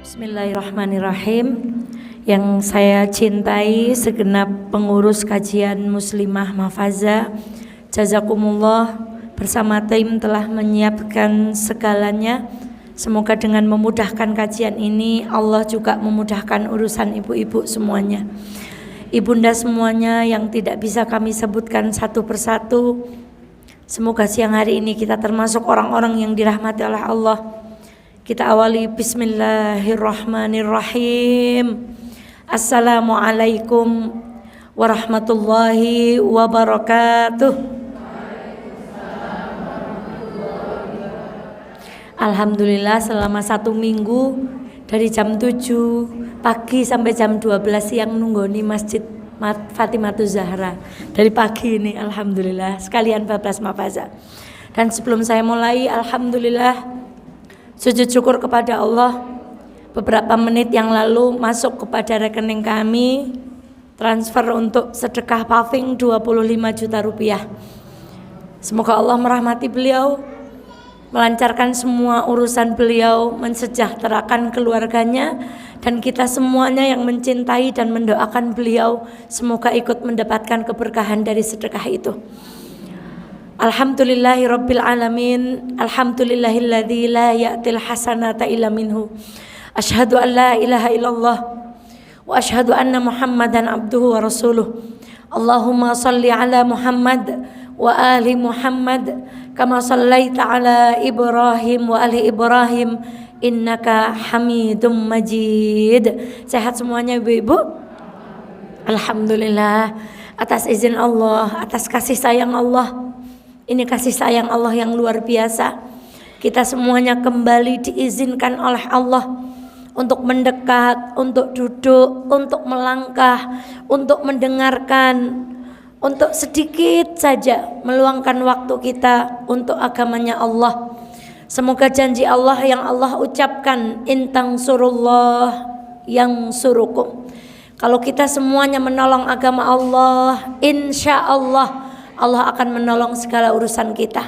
Bismillahirrahmanirrahim. Yang saya cintai segenap pengurus kajian Muslimah Mafaza, jazakumullah, bersama tim telah menyiapkan segalanya. Semoga dengan memudahkan kajian ini Allah juga memudahkan urusan ibu-ibu semuanya, ibunda semuanya yang tidak bisa kami sebutkan satu persatu. Semoga siang hari ini kita termasuk orang-orang yang dirahmati oleh Allah. Kita awali bismillahirrahmanirrahim. Assalamualaikum warahmatullahi wabarakatuh. Alhamdulillah selama 1 minggu dari jam 7 pagi sampai jam 12 siang nunggoni Masjid Fatimatu Zahra. Dari pagi ini alhamdulillah sekalian bablas mafaza. Dan sebelum saya mulai, alhamdulillah sujud syukur kepada Allah, beberapa menit yang lalu masuk kepada rekening kami transfer untuk sedekah paving 25 juta rupiah. Semoga Allah merahmati beliau, melancarkan semua urusan beliau, mensejahterakan keluarganya, dan kita semuanya yang mencintai dan mendoakan beliau semoga ikut mendapatkan keberkahan dari sedekah itu. Alhamdulillahirabbil alamin. Alhamdulillahilladzi la ya'til hasanata illa minhu. Asyhadu an la ilaha illallah wa asyhadu anna Muhammadan abduhu wa rasuluh. Allahumma shalli ala Muhammad wa ali Muhammad kama shallaita ala Ibrahim wa ali Ibrahim innaka Hamidum Majid. Sehat semuanya ibu-ibu? Alhamdulillah, atas izin Allah, atas kasih sayang Allah. Ini kasih sayang Allah yang luar biasa. Kita semuanya kembali diizinkan oleh Allah untuk mendekat, untuk duduk, untuk melangkah, untuk mendengarkan, untuk sedikit saja meluangkan waktu kita untuk agamanya Allah. Semoga janji Allah yang Allah ucapkan, intang surullah yang surukum. Kalau kita semuanya menolong agama Allah, insya Allah Allah akan menolong segala urusan kita.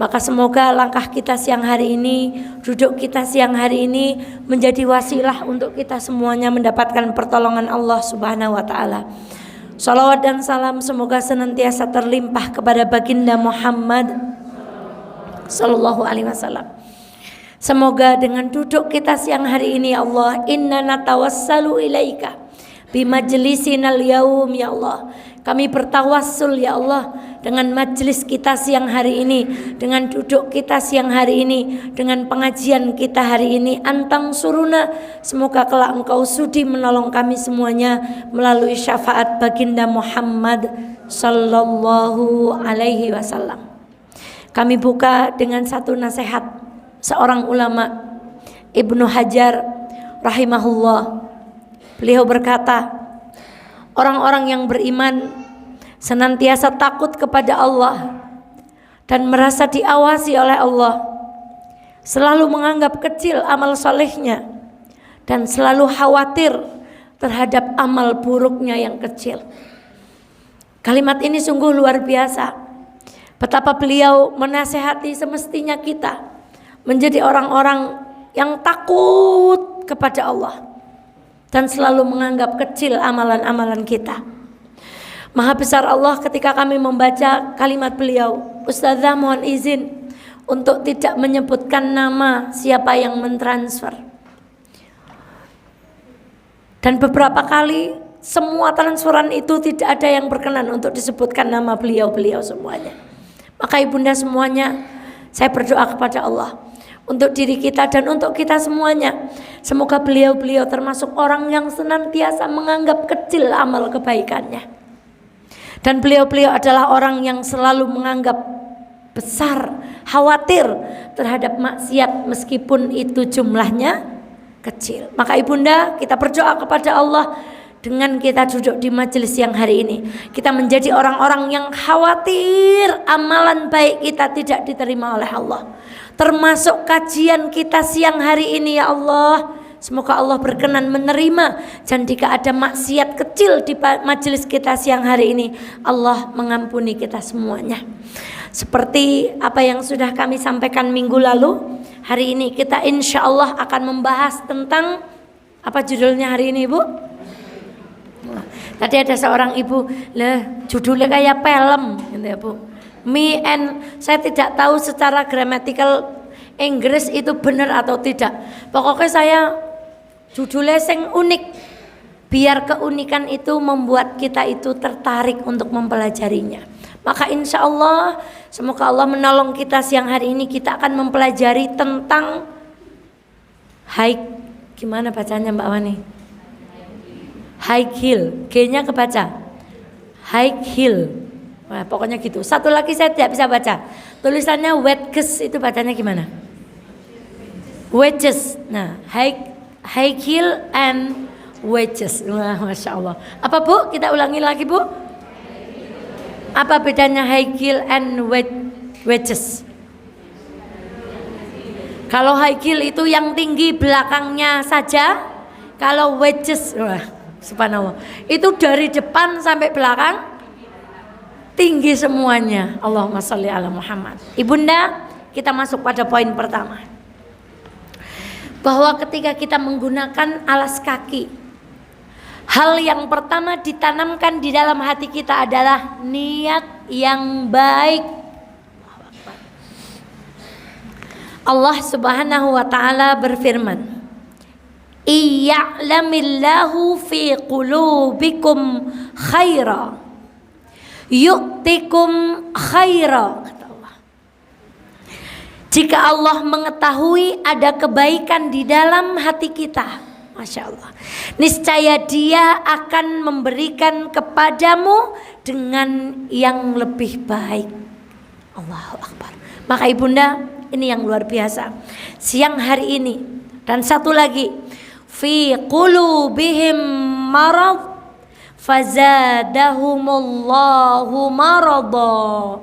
Maka semoga langkah kita siang hari ini, duduk kita siang hari ini menjadi wasilah untuk kita semuanya mendapatkan pertolongan Allah Subhanahu wa taala. Shalawat dan salam semoga senantiasa terlimpah kepada baginda Muhammad sallallahu alaihi wasallam. Semoga dengan duduk kita siang hari ini, ya Allah, inna natawassalu ilaika bimajlisinal yaum, ya Allah. Kami bertawassul ya Allah dengan majlis kita siang hari ini, dengan duduk kita siang hari ini, dengan pengajian kita hari ini. Antang suruna, semoga kelak Engkau sudi menolong kami semuanya melalui syafaat baginda Muhammad sallallahu alaihi wasallam. Kami buka dengan satu nasihat seorang ulama, Ibnu Hajar rahimahullah. Beliau berkata, orang-orang yang beriman senantiasa takut kepada Allah dan merasa diawasi oleh Allah, selalu menganggap kecil amal solehnya dan selalu khawatir terhadap amal buruknya yang kecil. Kalimat ini sungguh luar biasa. Betapa beliau menasehati semestinya kita menjadi orang-orang yang takut kepada Allah dan selalu menganggap kecil amalan-amalan kita. Maha besar Allah ketika kami membaca kalimat beliau. Ustazah mohon izin untuk tidak menyebutkan nama siapa yang mentransfer. Dan beberapa kali semua transferan itu tidak ada yang berkenan untuk disebutkan nama beliau-beliau semuanya. Maka ibunda semuanya, saya berdoa kepada Allah untuk diri kita dan untuk kita semuanya. Semoga beliau-beliau termasuk orang yang senantiasa menganggap kecil amal kebaikannya. Dan beliau-beliau adalah orang yang selalu menganggap besar, khawatir terhadap maksiat meskipun itu jumlahnya kecil. Maka ibunda, kita berdoa kepada Allah dengan kita duduk di majelis yang hari ini. Kita menjadi orang-orang yang khawatir amalan baik kita tidak diterima oleh Allah. Termasuk kajian kita siang hari ini, ya Allah. Semoga Allah berkenan menerima. Dan jika ada maksiat kecil di majelis kita siang hari ini, Allah mengampuni kita semuanya. Seperti apa yang sudah kami sampaikan minggu lalu, hari ini kita insya Allah akan membahas tentang Apa judulnya hari ini, Ibu? Tadi ada seorang ibu, lah judulnya kayak film gitu ya, Bu. Me and, saya tidak tahu secara gramatikal Inggris itu benar atau tidak. Pokoknya saya judulnya sing unik. Biar keunikan itu membuat kita itu tertarik untuk mempelajarinya. Maka insya Allah, semoga Allah menolong kita siang hari ini, kita akan mempelajari tentang gimana bacanya Mbak Wani? High heel, G-nya kebaca. High heel. Nah, pokoknya gitu. Satu lagi saya tidak bisa baca. Tulisannya wedges, itu bacanya gimana? Wedges. Nah, high heel and wedges. Wah, Masya Allah. Apa Bu? Kita ulangi lagi Bu. Apa bedanya high heel and wedges? Kalau high heel itu yang tinggi belakangnya saja. Kalau wedges, wah, subhanallah, itu dari depan sampai belakang tinggi semuanya. Allahumma sholli ala Muhammad. Ibunda, kita masuk pada poin pertama. Bahwa ketika kita menggunakan alas kaki, hal yang pertama ditanamkan di dalam hati kita adalah niat yang baik. Allah Subhanahu wa taala berfirman, "Iya'lamillahu fi qulubikum khaira yu'tikum khaira." Kata Allah. Jika Allah mengetahui ada kebaikan di dalam hati kita, Masya Allah, niscaya Dia akan memberikan kepadamu dengan yang lebih baik. Allahu Akbar. Maka ibunda, ini yang luar biasa siang hari ini. Dan satu lagi, fi qulubihim marad fazadahumullahu marada.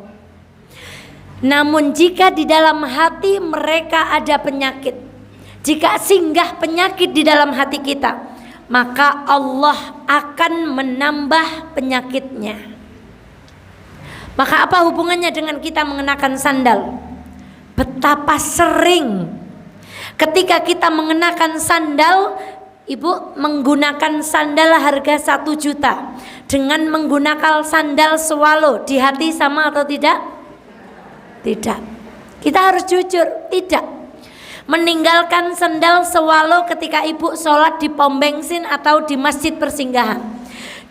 Namun jika di dalam hati mereka ada penyakit, jika singgah penyakit di dalam hati kita, maka Allah akan menambah penyakitnya. Maka apa hubungannya dengan kita mengenakan sandal? Betapa sering ketika kita mengenakan sandal, Ibu menggunakan sandal harga 1 juta dengan menggunakan sandal swallow, di hati sama atau tidak? Tidak. Kita harus jujur, tidak. Meninggalkan sandal swallow ketika Ibu sholat di pom bensin atau di masjid persinggahan,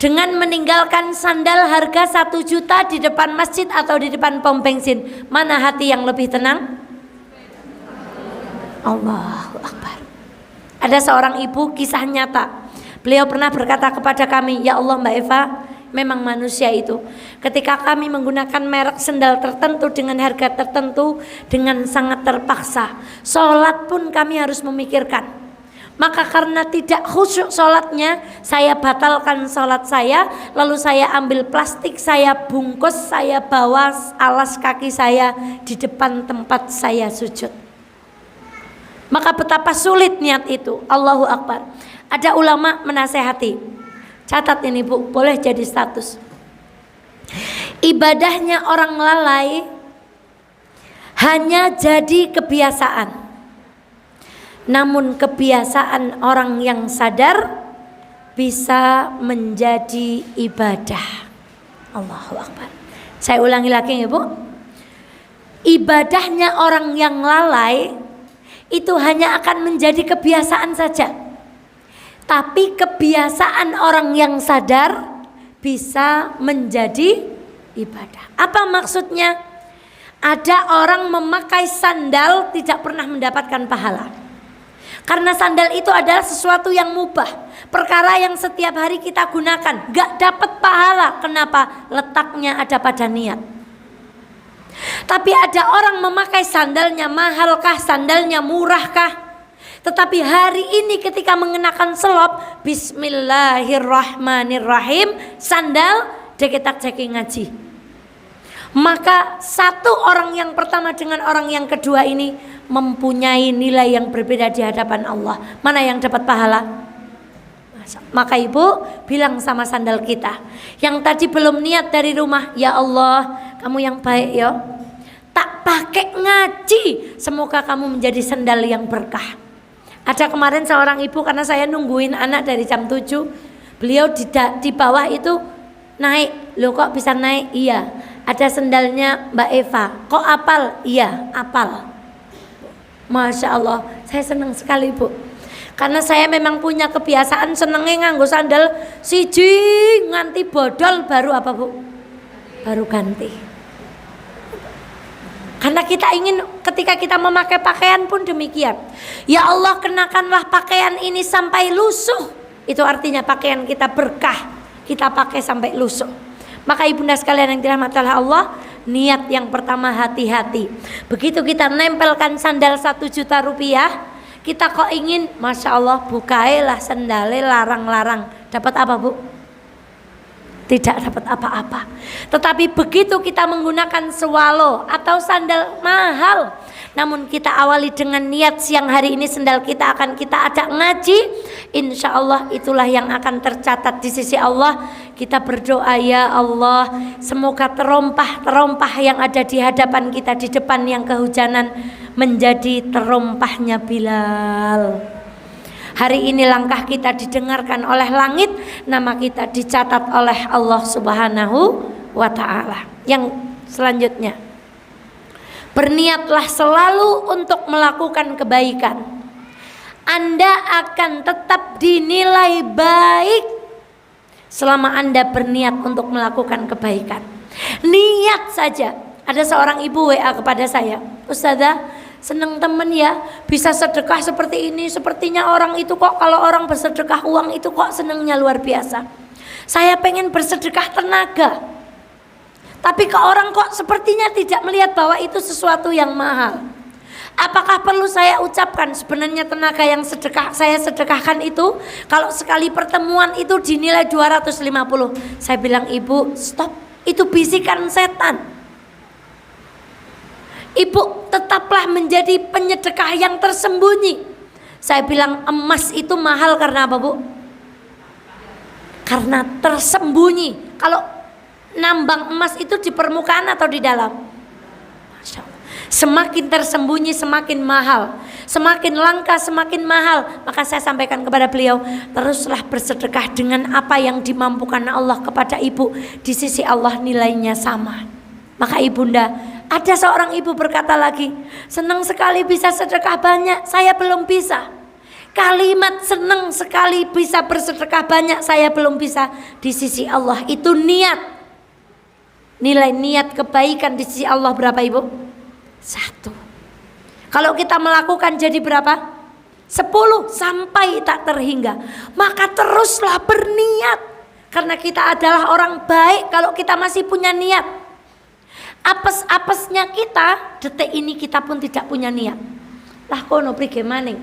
dengan meninggalkan sandal harga 1 juta di depan masjid atau di depan pom bensin, mana hati yang lebih tenang? Allahu Akbar. Ada seorang ibu, kisah nyata. Beliau pernah berkata kepada kami, "Ya Allah Mbak Eva, memang manusia itu ketika kami menggunakan merek sandal tertentu dengan harga tertentu, dengan sangat terpaksa, sholat pun kami harus memikirkan. Maka karena tidak khusyuk sholatnya, saya batalkan sholat saya, lalu saya ambil plastik, saya bungkus, saya bawa alas kaki saya di depan tempat saya sujud." Maka betapa sulit niat itu. Allahu Akbar. Ada ulama menasehati, catat ini Bu, boleh jadi status. Ibadahnya orang lalai hanya jadi kebiasaan, namun kebiasaan orang yang sadar bisa menjadi ibadah. Allahu Akbar. Saya ulangi lagi ya Bu. Ibadahnya orang yang lalai itu hanya akan menjadi kebiasaan saja, tapi kebiasaan orang yang sadar bisa menjadi ibadah. Apa maksudnya? Ada orang memakai sandal tidak pernah mendapatkan pahala, karena sandal itu adalah sesuatu yang mubah, perkara yang setiap hari kita gunakan, gak dapat pahala. Kenapa? Letaknya ada pada niat. Tapi ada orang memakai sandalnya mahalkah, sandalnya murahkah, tetapi hari ini ketika mengenakan selop, Bismillahirrahmanirrahim, sandal ceking ngaji. Maka satu orang yang pertama dengan orang yang kedua ini mempunyai nilai yang berbeda di hadapan Allah. Mana yang dapat pahala? Maka Ibu bilang sama sandal kita yang tadi belum niat dari rumah, "Ya Allah, kamu yang baik ya, tak pakai ngaji, semoga kamu menjadi sandal yang berkah. Ada kemarin seorang ibu, karena saya nungguin anak dari jam 7, beliau di bawah itu naik. Loh kok bisa naik? Iya, ada sendalnya Mbak Eva. Kok apal? Iya, apal. Masya Allah, saya senang sekali Bu. Karena saya memang punya kebiasaan senengnya nganggo sandal siji nganti bodol baru apa Bu? Baru ganti. Karena kita ingin ketika kita memakai pakaian pun demikian. Ya Allah, kenakanlah pakaian ini sampai lusuh. Itu artinya pakaian kita berkah. Kita pakai sampai lusuh. Maka ibunda sekalian yang dirahmati Allah, niat yang pertama hati-hati. Begitu kita nempelkan sandal 1 juta rupiah, kita kok ingin, Masya Allah, bukailah sandalnya larang-larang. Dapat apa Bu? Tidak dapat apa-apa. Tetapi begitu kita menggunakan swallow atau sandal mahal, namun kita awali dengan niat siang hari ini sandal kita akan kita ajak ngaji, insya Allah itulah yang akan tercatat di sisi Allah. Kita berdoa, ya Allah, semoga terompah yang ada di hadapan kita di depan yang kehujanan menjadi terompahnya Bilal. Hari ini langkah kita didengarkan oleh langit, nama kita dicatat oleh Allah Subhanahu wa ta'ala. Yang selanjutnya, berniatlah selalu untuk melakukan kebaikan. Anda akan tetap dinilai baik selama Anda berniat untuk melakukan kebaikan. Niat saja. Ada seorang ibu WA kepada saya, Ustazah, seneng temen ya, bisa sedekah seperti ini. Sepertinya orang itu kok kalau orang bersedekah uang itu kok senengnya luar biasa. Saya pengen bersedekah tenaga, tapi ke orang kok sepertinya tidak melihat bahwa itu sesuatu yang mahal. Apakah perlu saya ucapkan sebenarnya tenaga yang saya sedekahkan itu kalau sekali pertemuan itu dinilai 250? Saya bilang, ibu stop, itu bisikan setan. Ibu tetaplah menjadi penyedekah yang tersembunyi. Saya bilang emas itu mahal karena apa Bu? Karena tersembunyi. Kalau nambang emas itu di permukaan atau di dalam? Masya Allah. Semakin tersembunyi semakin mahal, semakin langka semakin mahal. Maka saya sampaikan kepada beliau, teruslah bersedekah dengan apa yang dimampukan Allah kepada ibu. Di sisi Allah nilainya sama. Maka ibunda, ada seorang ibu berkata lagi, senang sekali bisa sedekah banyak, saya belum bisa. Kalimat senang sekali bisa bersedekah banyak, saya belum bisa. Di sisi Allah itu niat. Nilai niat kebaikan di sisi Allah berapa ibu? 1. Kalau kita melakukan jadi berapa? 10 sampai tak terhingga. Maka teruslah berniat. Karena kita adalah orang baik kalau kita masih punya niat. Apes-apesnya kita, detik ini kita pun tidak punya niat. Lah kono prige maning.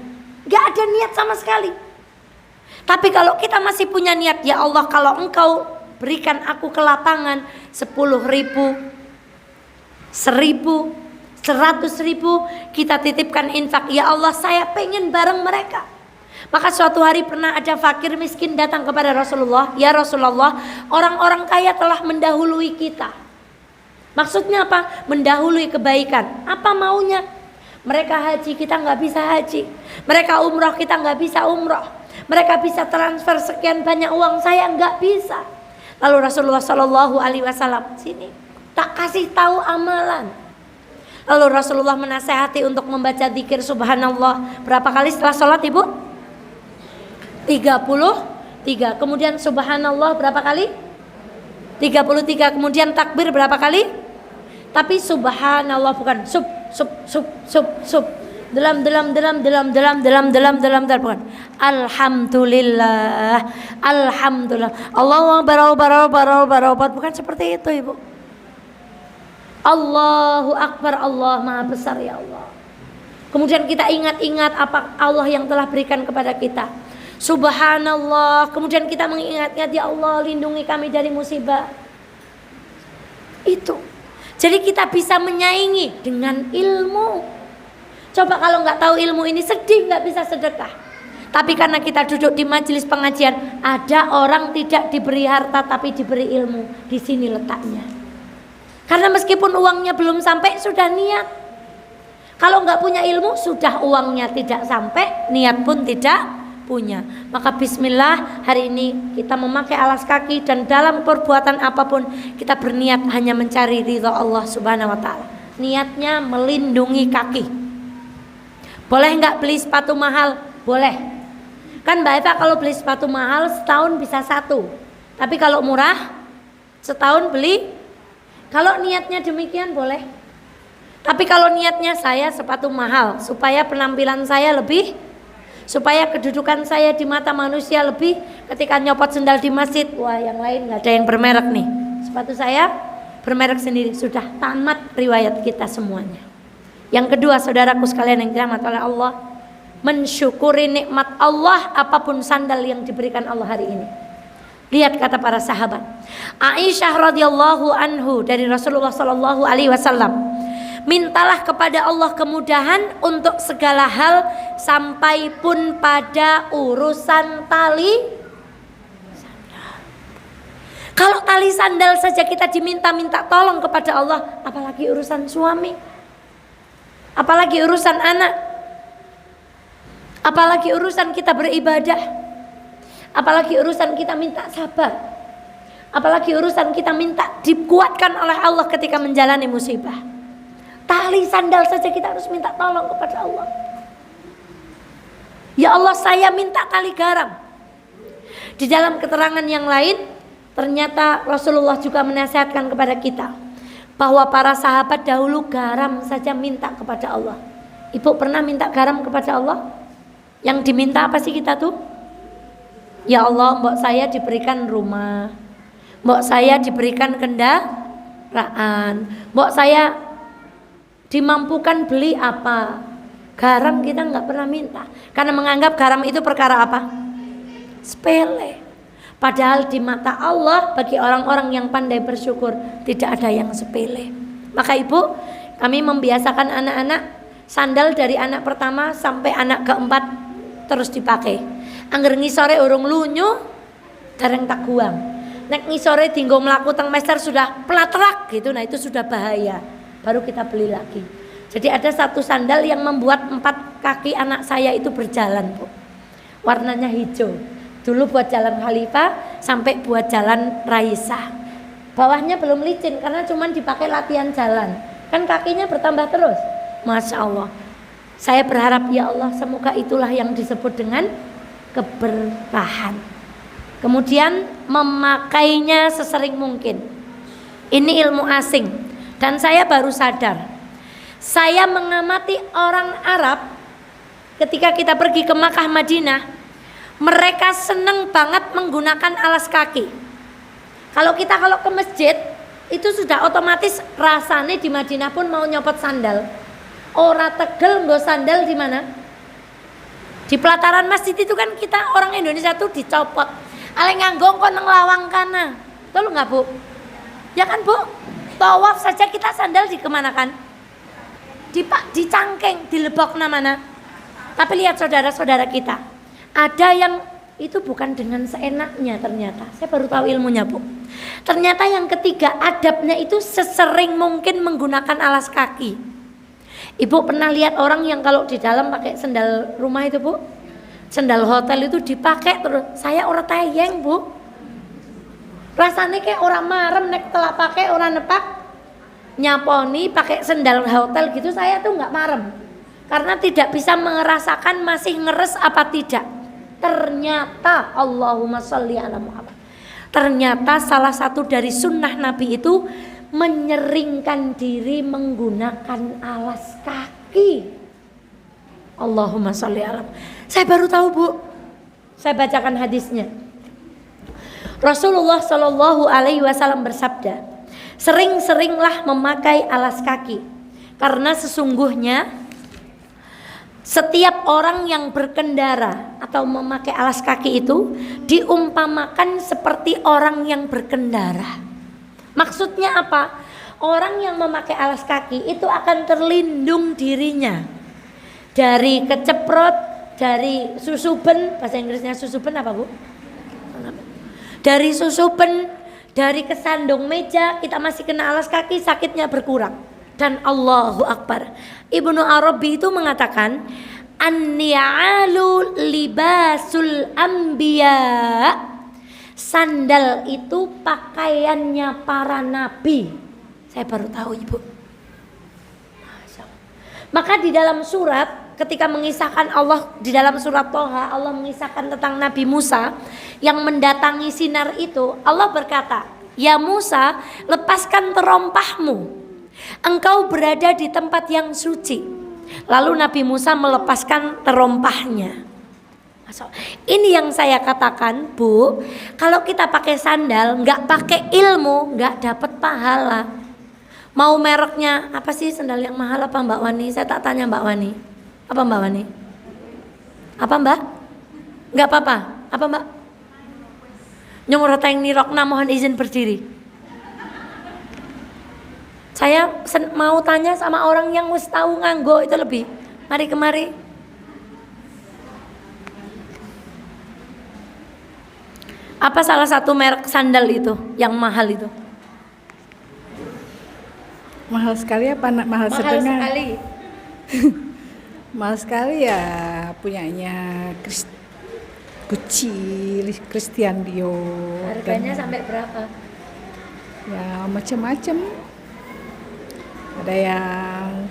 Gak ada niat sama sekali. Tapi kalau kita masih punya niat, ya Allah, kalau Engkau berikan aku ke lapangan 10.000, 1.000, 100.000, kita titipkan infak. Ya Allah, saya pengen bareng mereka. Maka suatu hari pernah ada fakir miskin datang kepada Rasulullah, ya Rasulullah, orang-orang kaya telah mendahului kita. Maksudnya apa? Mendahului kebaikan. Apa maunya? Mereka haji, kita nggak bisa haji. Mereka umroh, kita nggak bisa umroh. Mereka bisa transfer sekian banyak uang, saya nggak bisa. Lalu Rasulullah Shallallahu Alaihi Wasallam, sini tak kasih tahu amalan. Lalu Rasulullah menasehati untuk membaca zikir subhanallah berapa kali setelah sholat ibu? 33. Kemudian subhanallah berapa kali? 33. Kemudian takbir berapa kali? Tapi subhanallah bukan sub. Dalam bukan. Alhamdulillah. Allahu akbar. Bukan seperti itu ibu. Allahu akbar, Allah maha besar ya Allah. Kemudian kita ingat-ingat apa Allah yang telah berikan kepada kita. Subhanallah. Kemudian kita mengingat-ingat, ya Allah lindungi kami dari musibah. Itu. Jadi kita bisa menyaingi dengan ilmu. Coba kalau nggak tahu ilmu ini sedih nggak bisa sedekah. Tapi karena kita duduk di majelis pengajian, ada orang tidak diberi harta tapi diberi ilmu. Di sini letaknya. Karena meskipun uangnya belum sampai sudah niat. Kalau nggak punya ilmu, sudah uangnya tidak sampai, niat pun tidak punya. Maka bismillah, hari ini kita memakai alas kaki dan dalam perbuatan apapun kita berniat hanya mencari ridha Allah Subhanahu wa taala. Niatnya melindungi kaki. Boleh nggak beli sepatu mahal? Boleh. Kan Mbak Eva kalau beli sepatu mahal setahun bisa satu. Tapi kalau murah setahun beli. Kalau niatnya demikian boleh. Tapi kalau niatnya saya sepatu mahal supaya penampilan saya lebih, supaya kedudukan saya di mata manusia lebih, ketika nyopot sendal di masjid, wah yang lain nggak ada yang bermerek nih, sepatu saya bermerek sendiri. Sudah tamat riwayat kita semuanya. Yang kedua, saudaraku sekalian yang dirahmati oleh Allah, mensyukuri nikmat Allah apapun sandal yang diberikan Allah hari ini. Lihat kata para sahabat. Aisyah radhiyallahu anhu dari Rasulullah sallallahu alaihi wasallam, mintalah kepada Allah kemudahan untuk segala hal, sampai pun pada urusan tali sandal. Kalau tali sandal saja kita diminta-minta tolong kepada Allah, apalagi urusan suami, apalagi urusan anak, apalagi urusan kita beribadah, apalagi urusan kita minta sabar, apalagi urusan kita minta dikuatkan oleh Allah ketika menjalani musibah. Tali sandal saja kita harus minta tolong kepada Allah. Ya Allah, saya minta tali garam. Di dalam keterangan yang lain, ternyata Rasulullah juga menasihatkan kepada kita bahwa para sahabat dahulu garam saja minta kepada Allah. Ibu pernah minta garam kepada Allah? Yang diminta apa sih kita tuh? Ya Allah, mbok saya diberikan rumah, mbok saya diberikan kendaraan, mbok saya dimampukan beli apa. Garam kita nggak pernah minta, karena menganggap garam itu perkara apa? Sepele. Padahal di mata Allah, bagi orang-orang yang pandai bersyukur, tidak ada yang sepele. Maka ibu, kami membiasakan anak-anak sandal dari anak pertama sampai anak keempat terus dipakai. Angger ngisore urung lunyu, gareng tak guang. Nek ngisore dinggo mlaku teng mester sudah pelatrak gitu, nah itu sudah bahaya. Baru kita beli lagi. Jadi ada satu sandal yang membuat 4 kaki anak saya itu berjalan, Bu. Warnanya hijau. Dulu buat jalan Khalifah sampai buat jalan Raisa. Bawahnya belum licin karena cuma dipakai latihan jalan. Kan kakinya bertambah terus. Masya Allah. Saya berharap ya Allah, semoga itulah yang disebut dengan keberkahan. Kemudian memakainya sesering mungkin. Ini ilmu asing. Dan saya baru sadar, saya mengamati orang Arab ketika kita pergi ke Makkah Madinah, mereka seneng banget menggunakan alas kaki. Kalau ke masjid, itu sudah otomatis rasanya di Madinah pun mau nyopot sandal. Ora tegel nggo sandal di mana? Di pelataran masjid itu kan kita orang Indonesia tuh dicopot. Ale nganggo kon nang lawang kana. Betul nggak Bu? Ya kan Bu? Tawaf saja kita sandal dikemanakan? Di cangkeng, dilebok mana? Tapi lihat saudara-saudara kita, ada yang itu bukan dengan seenaknya ternyata. Saya baru tahu ilmunya Bu. Ternyata yang ketiga, adabnya itu sesering mungkin menggunakan alas kaki. Ibu pernah lihat orang yang kalau di dalam pakai sendal rumah itu Bu? Sendal hotel itu dipakai terus. Saya orang tayeng Bu. Rasanya kayak orang marem nek telah pakai orang nepak nyaponi pakai sendal hotel gitu, saya tuh nggak marem karena tidak bisa merasakan masih ngeres apa tidak. Ternyata Allahumma sholli ala Muhammad, ternyata salah satu dari sunnah Nabi itu menyeringkan diri menggunakan alas kaki. Allahumma sholli ala Muhammad. Saya baru tahu Bu, saya bacakan hadisnya. Rasulullah Shallallahu Alaihi Wasallam bersabda, sering-seringlah memakai alas kaki, karena sesungguhnya setiap orang yang berkendara atau memakai alas kaki itu diumpamakan seperti orang yang berkendara. Maksudnya apa? Orang yang memakai alas kaki itu akan terlindung dirinya dari keceprot, dari susuben, bahasa Inggrisnya susuben apa Bu? Dari susupen, dari kesandung meja, kita masih kena alas kaki, sakitnya berkurang. dan Allahu Akbar. Ibnu Arabi itu mengatakan an-ni'alu libasul anbiya. Sandal itu pakaiannya para nabi. Saya baru tahu, Ibu. Maka di dalam surat, ketika mengisahkan Allah di dalam surat Thaha, Allah mengisahkan tentang Nabi Musa yang mendatangi sinar itu. Allah berkata, "Ya Musa, lepaskan terompahmu. Engkau berada di tempat yang suci." Lalu Nabi Musa melepaskan terompahnya. Ini yang saya katakan, Bu, kalau kita pakai sandal, nggak pakai ilmu, nggak dapat pahala. Mau mereknya apa sih sandal yang mahal apa Mbak Wani? Saya tak tanya Mbak Wani. Apa Mbak Wani? Apa Mbak? Nggak apa-apa. Apa Mbak? Nyong roteng nirokna, mohon izin berdiri. Saya mau tanya sama orang yang wis tahu nganggo itu lebih. Mari kemari. Apa salah satu merek sandal itu yang mahal itu? Mahal sekali apa mahal setengah? Mahal sekali. Mahal sekali ya punyanya Gucci, Christian Dior. Harganya sampai berapa? Ya macam-macam. Ada yang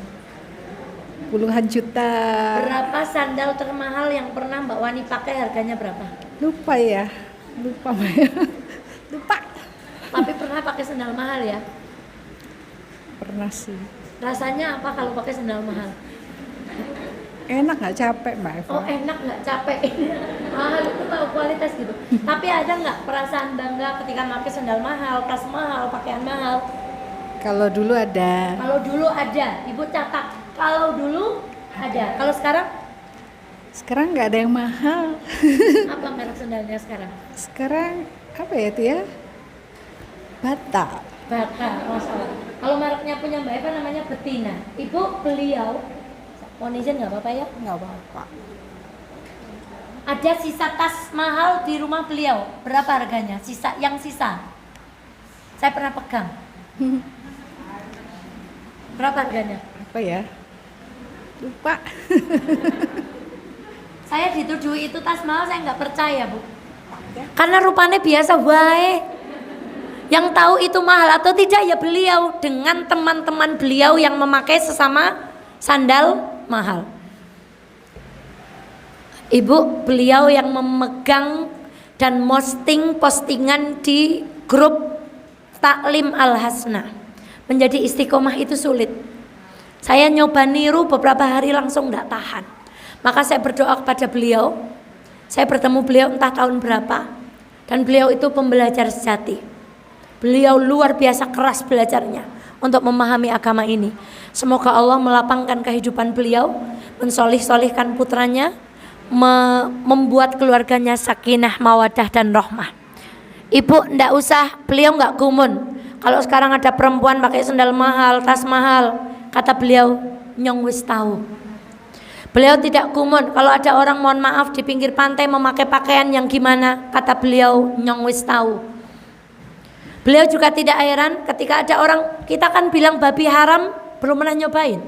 puluhan juta. Berapa sandal termahal yang pernah Mbak Wani pakai, harganya berapa? Lupa. Lupa. Tapi pernah pakai sandal mahal ya? Pernah sih. Rasanya apa kalau pakai sandal mahal? Enak nggak capek Mbak Eva? Oh enak nggak capek. Mahal itu tahu kualitas gitu. Tapi ada nggak perasaan bangga ketika pakai sandal mahal, tas mahal, pakaian mahal? Kalau dulu ada. Kalau dulu ada, Ibu catat. Kalau dulu ada. Kalau sekarang? Sekarang nggak ada yang mahal. Apa merek sandalnya sekarang? Sekarang apa ya itu ya? Bata. Bata, masalah. Kalau mereknya punya Mbak Eva namanya Betina. Ibu beliau, mohon izin nggak apa-apa ya? Nggak apa-apa. Ada sisa tas mahal di rumah beliau. Berapa harganya? Yang sisa. Saya pernah pegang. Berapa harganya? Apa ya? Lupa. Saya dituduh itu tas mahal, saya nggak percaya, Bu. Karena rupanya biasa wae. Yang tahu itu mahal atau tidak ya beliau dengan teman-teman beliau yang memakai sesama sandal mahal. Ibu, beliau yang memegang dan postingan di grup Taklim Al-Hasna. Menjadi istiqomah itu sulit. Saya nyoba niru beberapa hari langsung tidak tahan. Maka saya berdoa kepada beliau. Saya bertemu beliau entah tahun berapa. Dan beliau itu pembelajar sejati. Beliau luar biasa keras belajarnya untuk memahami agama ini. Semoga Allah melapangkan kehidupan beliau, mensolih-solihkan putranya, membuat keluarganya sakinah, mawadah dan rahmah. Ibu ndak usah, beliau nggak gumun. Kalau sekarang ada perempuan pakai sandal mahal, tas mahal, kata beliau, nyong wis tahu. Beliau tidak gumun. Kalau ada orang mohon maaf di pinggir pantai memakai pakaian yang gimana, kata beliau, nyong wis tahu. Beliau juga tidak heran ketika ada orang, kita kan bilang babi haram belum pernah nyobain.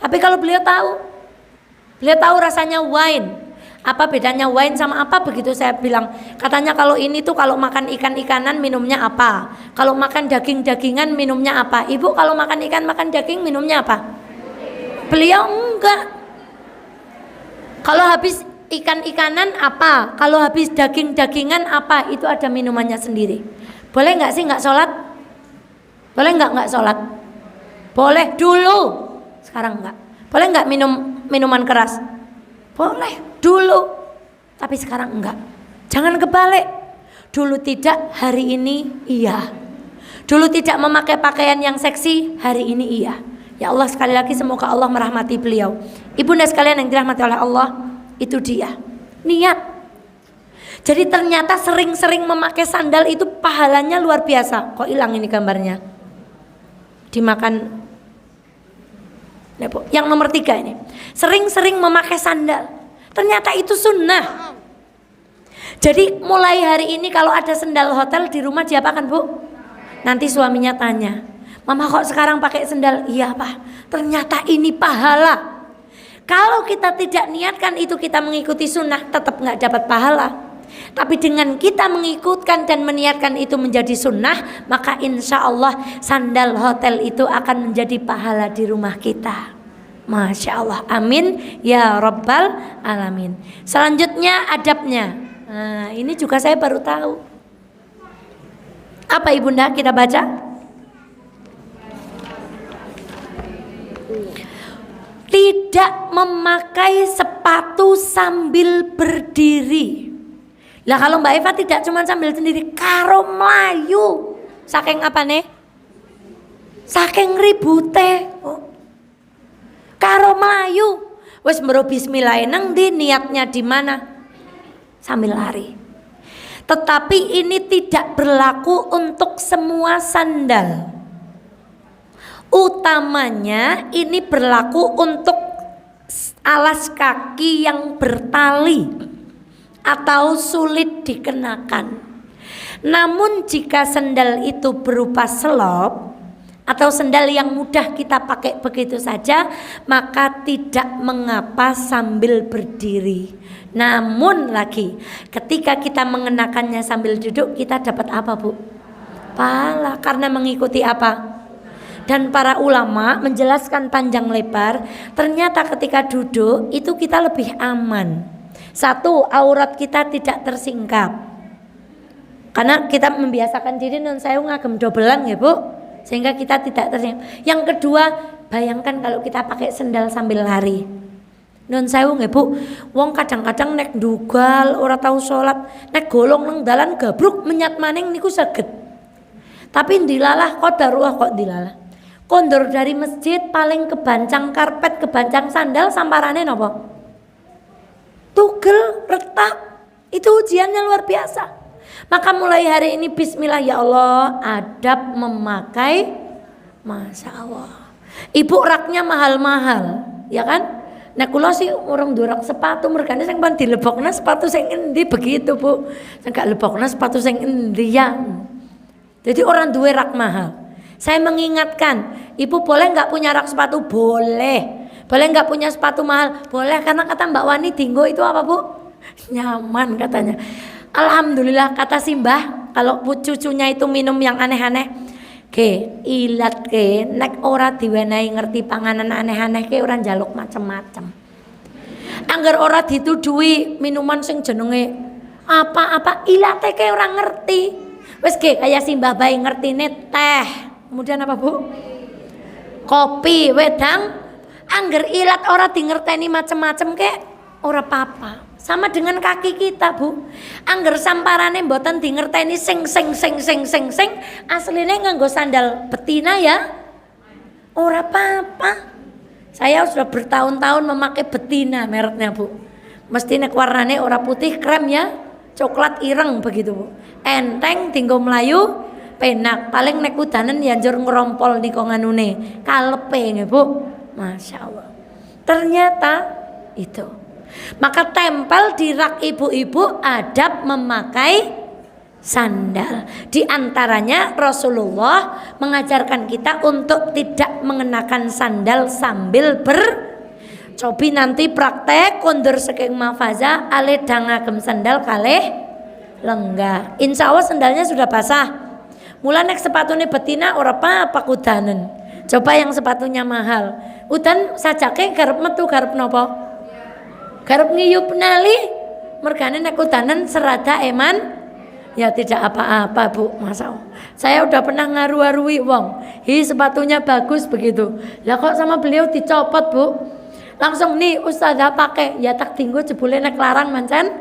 Tapi kalau beliau tahu rasanya wine. Apa bedanya wine sama apa, begitu saya bilang. Katanya kalau ini tuh kalau makan ikan-ikanan minumnya apa, kalau makan daging-dagingan minumnya apa. Ibu kalau makan ikan makan daging minumnya apa? Beliau enggak. Kalau habis ikan-ikanan apa, kalau habis daging-dagingan apa, itu ada minumannya sendiri. Boleh nggak sih nggak sholat? Boleh nggak sholat? Boleh dulu, sekarang nggak. Boleh nggak minum minuman keras? Boleh dulu, tapi sekarang enggak. Jangan kebalik. Dulu tidak, hari ini iya. Dulu tidak memakai pakaian yang seksi, hari ini iya. Ya Allah, sekali lagi semoga Allah merahmati beliau. Ibunda sekalian yang dirahmati oleh Allah, itu dia niat. Jadi ternyata sering-sering memakai sandal itu pahalanya luar biasa. Kok hilang ini gambarnya? Dimakan. Yang nomor 3 ini, sering-sering memakai sandal, ternyata itu sunnah. Jadi mulai hari ini kalau ada sandal hotel di rumah diapakan, Bu? Nanti suaminya tanya, Mama kok sekarang pakai sendal? Iya Pak, ternyata ini pahala. Kalau kita tidak niatkan itu kita mengikuti sunnah, tetap nggak dapat pahala. Tapi dengan kita mengikutkan dan meniatkan itu menjadi sunnah, maka insya Allah sandal hotel itu akan menjadi pahala di rumah kita. Masya Allah, amin ya rabbal alamin. Selanjutnya adabnya. Nah, ini juga saya baru tahu. Apa ibunda kita baca? Tidak memakai sepatu sambil berdiri. Lah kalau Mbak Eva tidak cuma sambil sendiri, karo melayu. Saking apa nih? Saking ribute. Karo melayu. Wes mbro bismillah nang ndi niatnya di mana? Sambil lari. Tetapi ini tidak berlaku untuk semua sandal. Utamanya ini berlaku untuk alas kaki yang bertali atau sulit dikenakan. Namun jika sandal itu berupa selop atau sandal yang mudah kita pakai begitu saja, maka tidak mengapa sambil berdiri. Namun lagi ketika kita mengenakannya sambil duduk, kita dapat apa Bu? Pahala, karena mengikuti apa? Dan para ulama menjelaskan panjang lebar, ternyata ketika duduk itu kita lebih aman. Satu, aurat kita tidak tersingkap. Karena kita membiasakan diri non saya ngagem dobelan ya Bu, sehingga kita tidak tersingkap. Yang kedua, bayangkan kalau kita pakai sendal sambil lari. Non sewu nggih Bu, wong kadang-kadang nek ndugal ora tahu salat, nek golong nang dalan gabruk menyat maning niku saged. Tapi ndilalah qadarullah kok ndilalah. Kondur dari masjid paling kebancang karpet, kebancang sandal, samparane napa? Tugel, retak. Itu ujiannya luar biasa. Maka mulai hari ini bismillah ya Allah, adab memakai, Masya Allah. Ibu raknya mahal-mahal, ya kan? Nah kula sih orang durak sepatu mergane sing pan dilebokna sepatu sing endi begitu Bu. Sing gak lebokna sepatu sing endi ya. Jadi orang duwe rak mahal. Saya mengingatkan, ibu boleh nggak punya rak sepatu? Boleh. Boleh nggak punya sepatu mahal? Boleh, karena kata Mbak Wani Dinggo itu apa Bu? Nyaman katanya. Alhamdulillah kata Simbah, kalau cucunya itu minum yang aneh-aneh, ke ilat ke nek ora diwenehi ngerti panganan aneh-aneh ke ora njaluk macem-macem. Angger ora dituduhi minuman sing jenenge apa-apa ilate ke ora ngerti. Wes ke kaya Simbah bae ngertine teh. Kemudian apa Bu? Kopi, wedang. Angger ilat ora dingerteni macem-macem kek ora apa-apa. Sama dengan kaki kita Bu. Angger samparane mboten dingerteni sing asline nganggo sandal betina ya. Ora apa-apa. Saya sudah bertahun-tahun memakai betina mereknya Bu. Mesti nek warnane ora putih krem ya, coklat ireng begitu Bu. Enteng tinggo melayu. Penak, paling nek udanen ya njur ngerompol niko nganune kalepe nggih Bu. Masya Allah. Ternyata itu. Maka tempel di rak ibu-ibu adab memakai sandal. Di antaranya Rasulullah mengajarkan kita untuk tidak mengenakan sandal sambil cobi nanti praktek kondur saking mafaza ale dangagem sandal kalih lenggah. Insya Allah sandalnya sudah basah. Mula nek sepatune betina ora apa-apa kudanen. Coba yang sepatunya mahal. Udan sajake garep metu garep napa? Garep ngiyup nali. Mergane nek kudanen serada eman ya tidak apa-apa Bu. Masa saya udah pernah ngaru-arui wong. Hi sepatunya bagus begitu. Lah kok sama beliau dicopot Bu. Langsung nih ustazah pakai. Ya tak tinggu jebule nek larang mancan.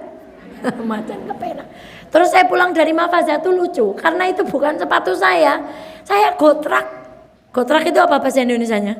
Mancan kepenak. Terus saya pulang dari Mafazah tuh lucu, karena itu bukan sepatu saya gotrak. Gotrak itu apa bahasa Indonesianya?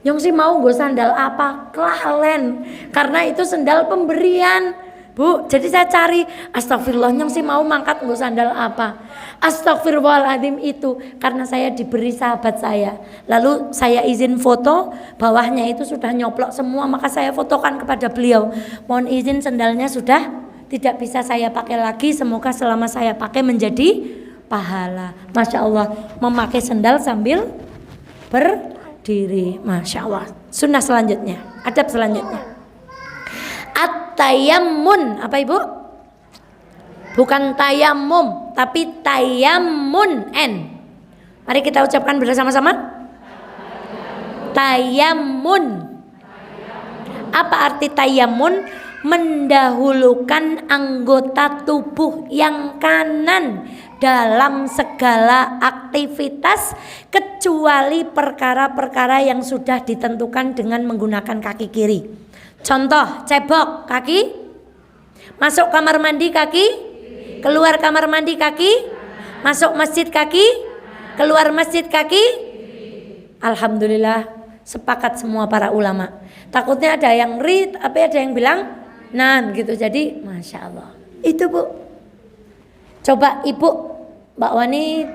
Yang sih mau gue sandal apa? Klalen. Karena itu sandal pemberian Bu. Jadi saya cari, astagfirullah yang sih mau mangkat gue sandal apa? Astagfirullahaladzim itu karena saya diberi sahabat saya. Lalu saya izin foto, bawahnya itu sudah nyoplok semua, maka saya fotokan kepada beliau. Mohon izin sandalnya sudah tidak bisa saya pakai lagi, semoga selama saya pakai menjadi pahala. Masya Allah, memakai sendal sambil berdiri. Masya Allah. Sunnah selanjutnya, adab selanjutnya. At-tayammun. Apa Ibu? Bukan tayamum, tapi tayammun. Mari kita ucapkan bersama-sama. Tayammun. Apa arti tayammun? Mendahulukan anggota tubuh yang kanan dalam segala aktivitas kecuali perkara-perkara yang sudah ditentukan dengan menggunakan kaki kiri. Contoh, cebok kaki, masuk kamar mandi kaki, keluar kamar mandi kaki, masuk masjid kaki, keluar masjid kaki. Alhamdulillah sepakat semua para ulama. Takutnya ada yang ada yang bilang nan gitu. Jadi Masya Allah. Itu Bu. Coba Ibu, Mbak Wani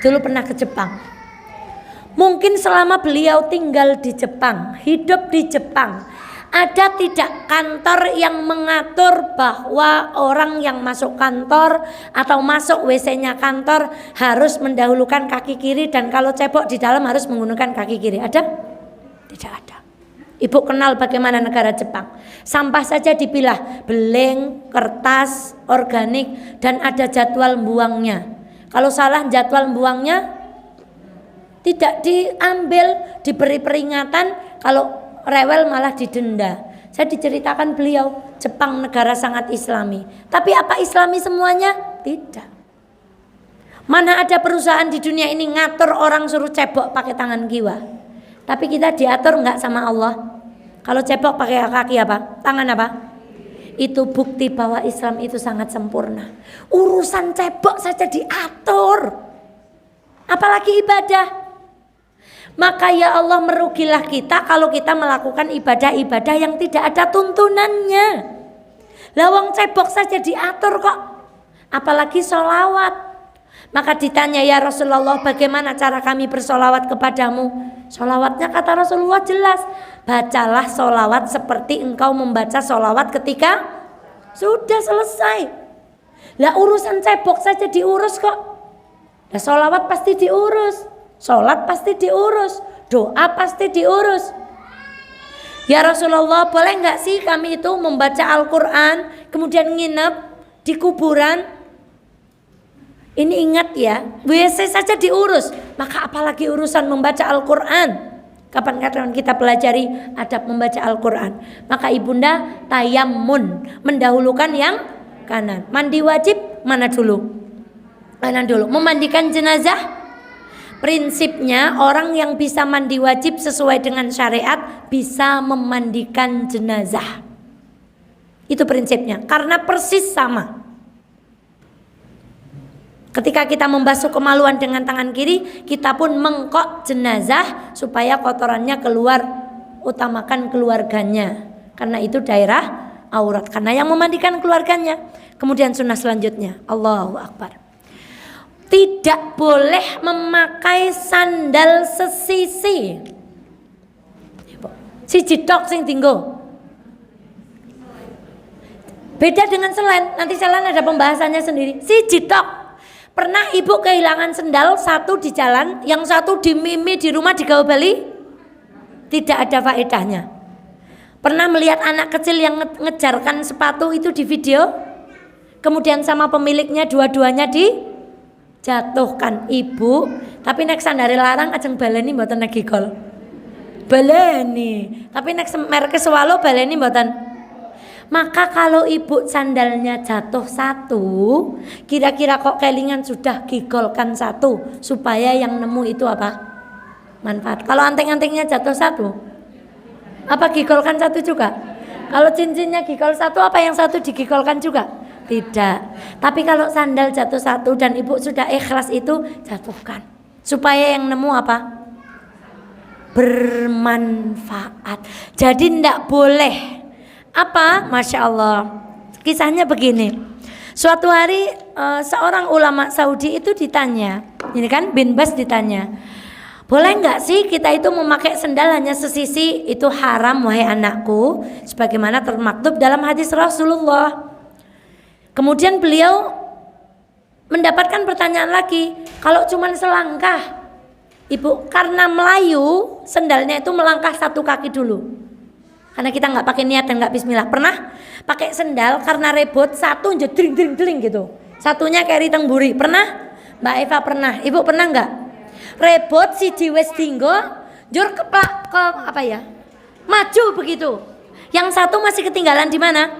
dulu pernah ke Jepang. Mungkin selama beliau tinggal di Jepang, hidup di Jepang, ada tidak kantor yang mengatur bahwa orang yang masuk kantor atau masuk WC-nya kantor harus mendahulukan kaki kiri, dan kalau cebok di dalam harus menggunakan kaki kiri? Ada? Tidak ada. Ibu kenal bagaimana negara Jepang. Sampah saja dipilah, beling, kertas, organik, dan ada jadwal buangnya. Kalau salah jadwal buangnya tidak diambil, diberi peringatan, kalau rewel malah didenda. Saya diceritakan beliau, Jepang negara sangat islami. Tapi apa islami semuanya? Tidak. Mana ada perusahaan di dunia ini ngatur orang suruh cebok pakai tangan kiwa. Tapi kita diatur enggak sama Allah? Kalau cebok pakai kaki apa? Tangan apa? Itu bukti bahwa Islam itu sangat sempurna. Urusan cebok saja diatur, apalagi ibadah. Maka ya Allah, merugilah kita kalau kita melakukan ibadah-ibadah yang tidak ada tuntunannya. Lawang cebok saja diatur kok, apalagi sholawat. Maka ditanya, ya Rasulullah, bagaimana cara kami bersolawat kepadamu? Solawatnya kata Rasulullah jelas, bacalah solawat seperti engkau membaca solawat ketika sudah selesai. Lah urusan cebok saja diurus kok. Lah solawat pasti diurus, sholat pasti diurus, doa pasti diurus. Ya Rasulullah, boleh nggak sih kami itu membaca Al-Quran kemudian nginep di kuburan? Ini ingat ya, WC saja diurus, maka apalagi urusan membaca Al-Quran. Kapan-kapan kita pelajari adab membaca Al-Quran. Maka ibunda tayammun, mendahulukan yang kanan. Mandi wajib mana dulu? Kanan dulu. Memandikan jenazah, prinsipnya orang yang bisa mandi wajib sesuai dengan syariat bisa memandikan jenazah. Itu prinsipnya, karena persis sama. Ketika kita membasuh kemaluan dengan tangan kiri, kita pun mengkok jenazah supaya kotorannya keluar. Utamakan keluarganya, karena itu daerah aurat, karena yang memandikan keluarganya. Kemudian sunnah selanjutnya, Allahu Akbar, tidak boleh memakai sandal sesisi. Siji tok sing tinggo. Beda dengan selain, nanti selain ada pembahasannya sendiri. Siji tok. Pernah ibu kehilangan sendal, satu di jalan, yang satu di mimi di rumah di Gawa Bali? Tidak ada faedahnya. Pernah melihat anak kecil yang ngejarkan sepatu itu di video? Kemudian sama pemiliknya dua-duanya dijatuhkan. Ibu, tapi nek sandare larang ajeng baleni mboten nek gigol. Baleni, tapi nek merek swalo baleni mboten. Maka kalau ibu sandalnya jatuh satu, kira-kira kok kelingan sudah gigolkan satu, supaya yang nemu itu apa? Manfaat. Kalau anting-antingnya jatuh satu, apa gigolkan satu juga? Kalau cincinnya gigol satu, apa yang satu digigolkan juga? Tidak. Tapi kalau sandal jatuh satu dan ibu sudah ikhlas itu, jatuhkan, supaya yang nemu apa? Bermanfaat. Jadi tidak boleh. Apa? Masya Allah. Kisahnya begini. Suatu hari seorang ulama Saudi itu ditanya, ini kan bin Bas ditanya, boleh nggak sih kita itu memakai sendal hanya sesisi? Itu haram wahai anakku, sebagaimana termaktub dalam hadis Rasulullah. Kemudian beliau mendapatkan pertanyaan lagi, kalau cuma selangkah, Ibu, karena Melayu sendalnya itu melangkah 1 kaki dulu. Karena kita nggak pakai niat dan nggak bismillah. Pernah pakai sendal karena rebot, satu jedring gitu, satunya kayak riteng-buri. Pernah? Mbak Eva pernah. Ibu pernah nggak? Rebot si wis dinggo, jur ke apa ya? Maju begitu. Yang satu masih ketinggalan di mana?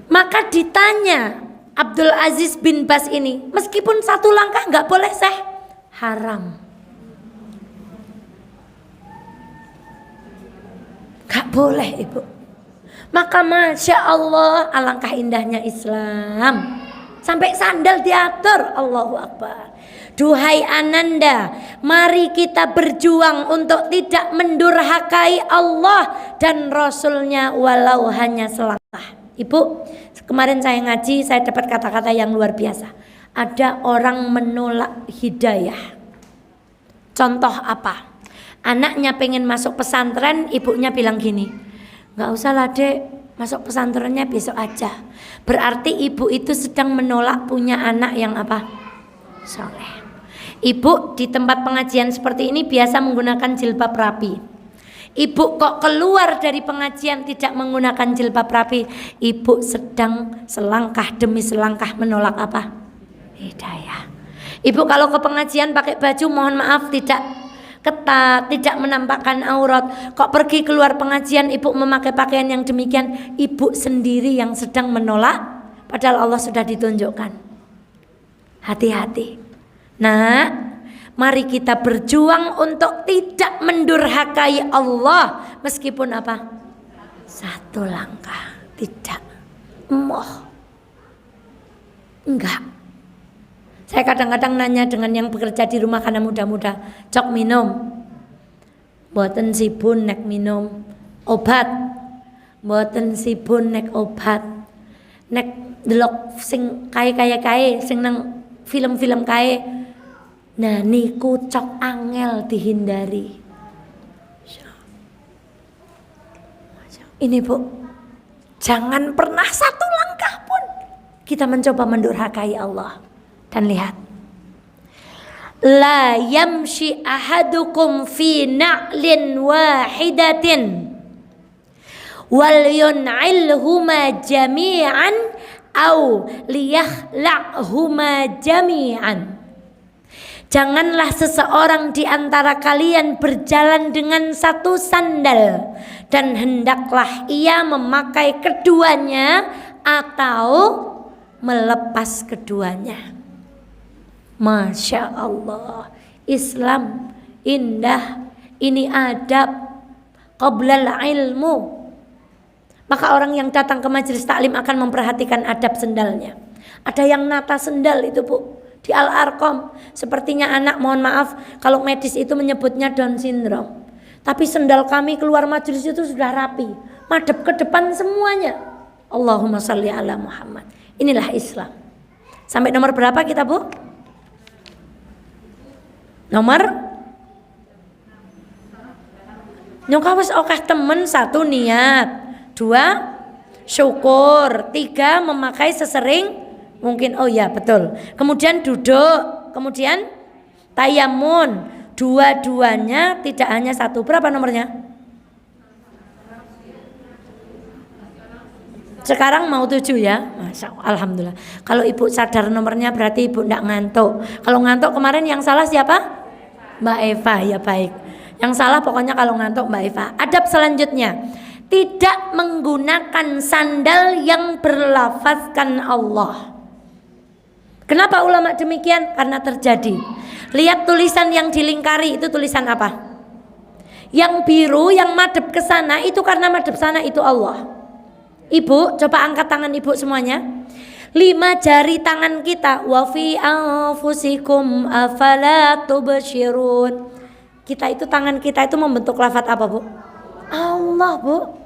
Maka ditanya Abdul Aziz bin Bas ini, meskipun 1 langkah nggak boleh haram. Gak boleh Ibu. Maka Masya Allah, alangkah indahnya Islam. Sampai sandal diatur. Allahu Akbar. Duhai Ananda, mari kita berjuang untuk tidak mendurhakai Allah dan Rasulnya walau hanya selangkah. Ibu, kemarin saya ngaji, saya dapat kata-kata yang luar biasa. Ada orang menolak hidayah. Contoh apa? Anaknya pengen masuk pesantren, ibunya bilang gini, gak usah lah dek, masuk pesantrennya besok aja. Berarti ibu itu sedang menolak punya anak yang apa? Soleh. Ibu di tempat pengajian seperti ini biasa menggunakan jilbab rapi. Ibu kok keluar dari pengajian tidak menggunakan jilbab rapi, ibu sedang selangkah demi selangkah menolak apa? Hidayah. Ibu kalau ke pengajian pakai baju, mohon maaf, tidak ketat, tidak menampakkan aurat. Kok pergi keluar pengajian ibu memakai pakaian yang demikian, ibu sendiri yang sedang menolak, padahal Allah sudah ditunjukkan. Hati-hati. Nah, mari kita berjuang untuk tidak mendurhakai Allah, meskipun apa? 1 langkah. Tidak. Enggak. Saya kadang-kadang nanya dengan yang bekerja di rumah karena muda-muda, cok minum, mboten sibun nek minum obat, mboten sibun nek obat, nek delok sing kae sing nang film-film kae, nah niku cok angel dihindari. Ini Bu, jangan pernah 1 langkah pun kita mencoba mendurhakai Allah. Dan lihat, la yamshi ahadukum fi na'lin wahidatin wal yun'ilhuma jami'an au liyakhla'huma jami'an. Janganlah seseorang di antara kalian berjalan dengan 1 sandal, dan hendaklah ia memakai keduanya atau melepas keduanya. Masya Allah, Islam indah, ini adab qoblal ilmu. Maka orang yang datang ke majelis taklim akan memperhatikan adab sendalnya. Ada yang nata sendal itu Bu, di Al-Arqam. Sepertinya anak, mohon maaf kalau medis itu menyebutnya Down syndrome. Tapi sendal kami keluar majelis itu sudah rapi, madep ke depan semuanya. Allahumma sholli ala Muhammad. Inilah Islam. Sampai nomor berapa kita Bu? Nomor nyongkawes okeh temen, 1 niat, 2 syukur, 3 memakai sesering mungkin. Oh ya betul. Kemudian duduk, kemudian tayamun, 2-duanya tidak hanya 1. Berapa nomornya? Sekarang mau 7 ya, Masya Allah, alhamdulillah. Kalau ibu sadar nomornya berarti ibu tidak ngantuk. Kalau ngantuk kemarin yang salah siapa? Mbak Eva, ya baik. Yang salah pokoknya kalau ngantuk Mbak Eva. Adab selanjutnya, tidak menggunakan sandal yang berlafazkan Allah. Kenapa ulama demikian? Karena terjadi. Lihat tulisan yang dilingkari itu tulisan apa? Yang biru, yang madep ke sana itu karena madep sana itu Allah. Ibu, coba angkat tangan ibu semuanya. 5 jari tangan kita. Wa fi anfusikum afala tubsyirun. Kita itu, tangan kita itu membentuk lafaz apa Bu? Allah Bu.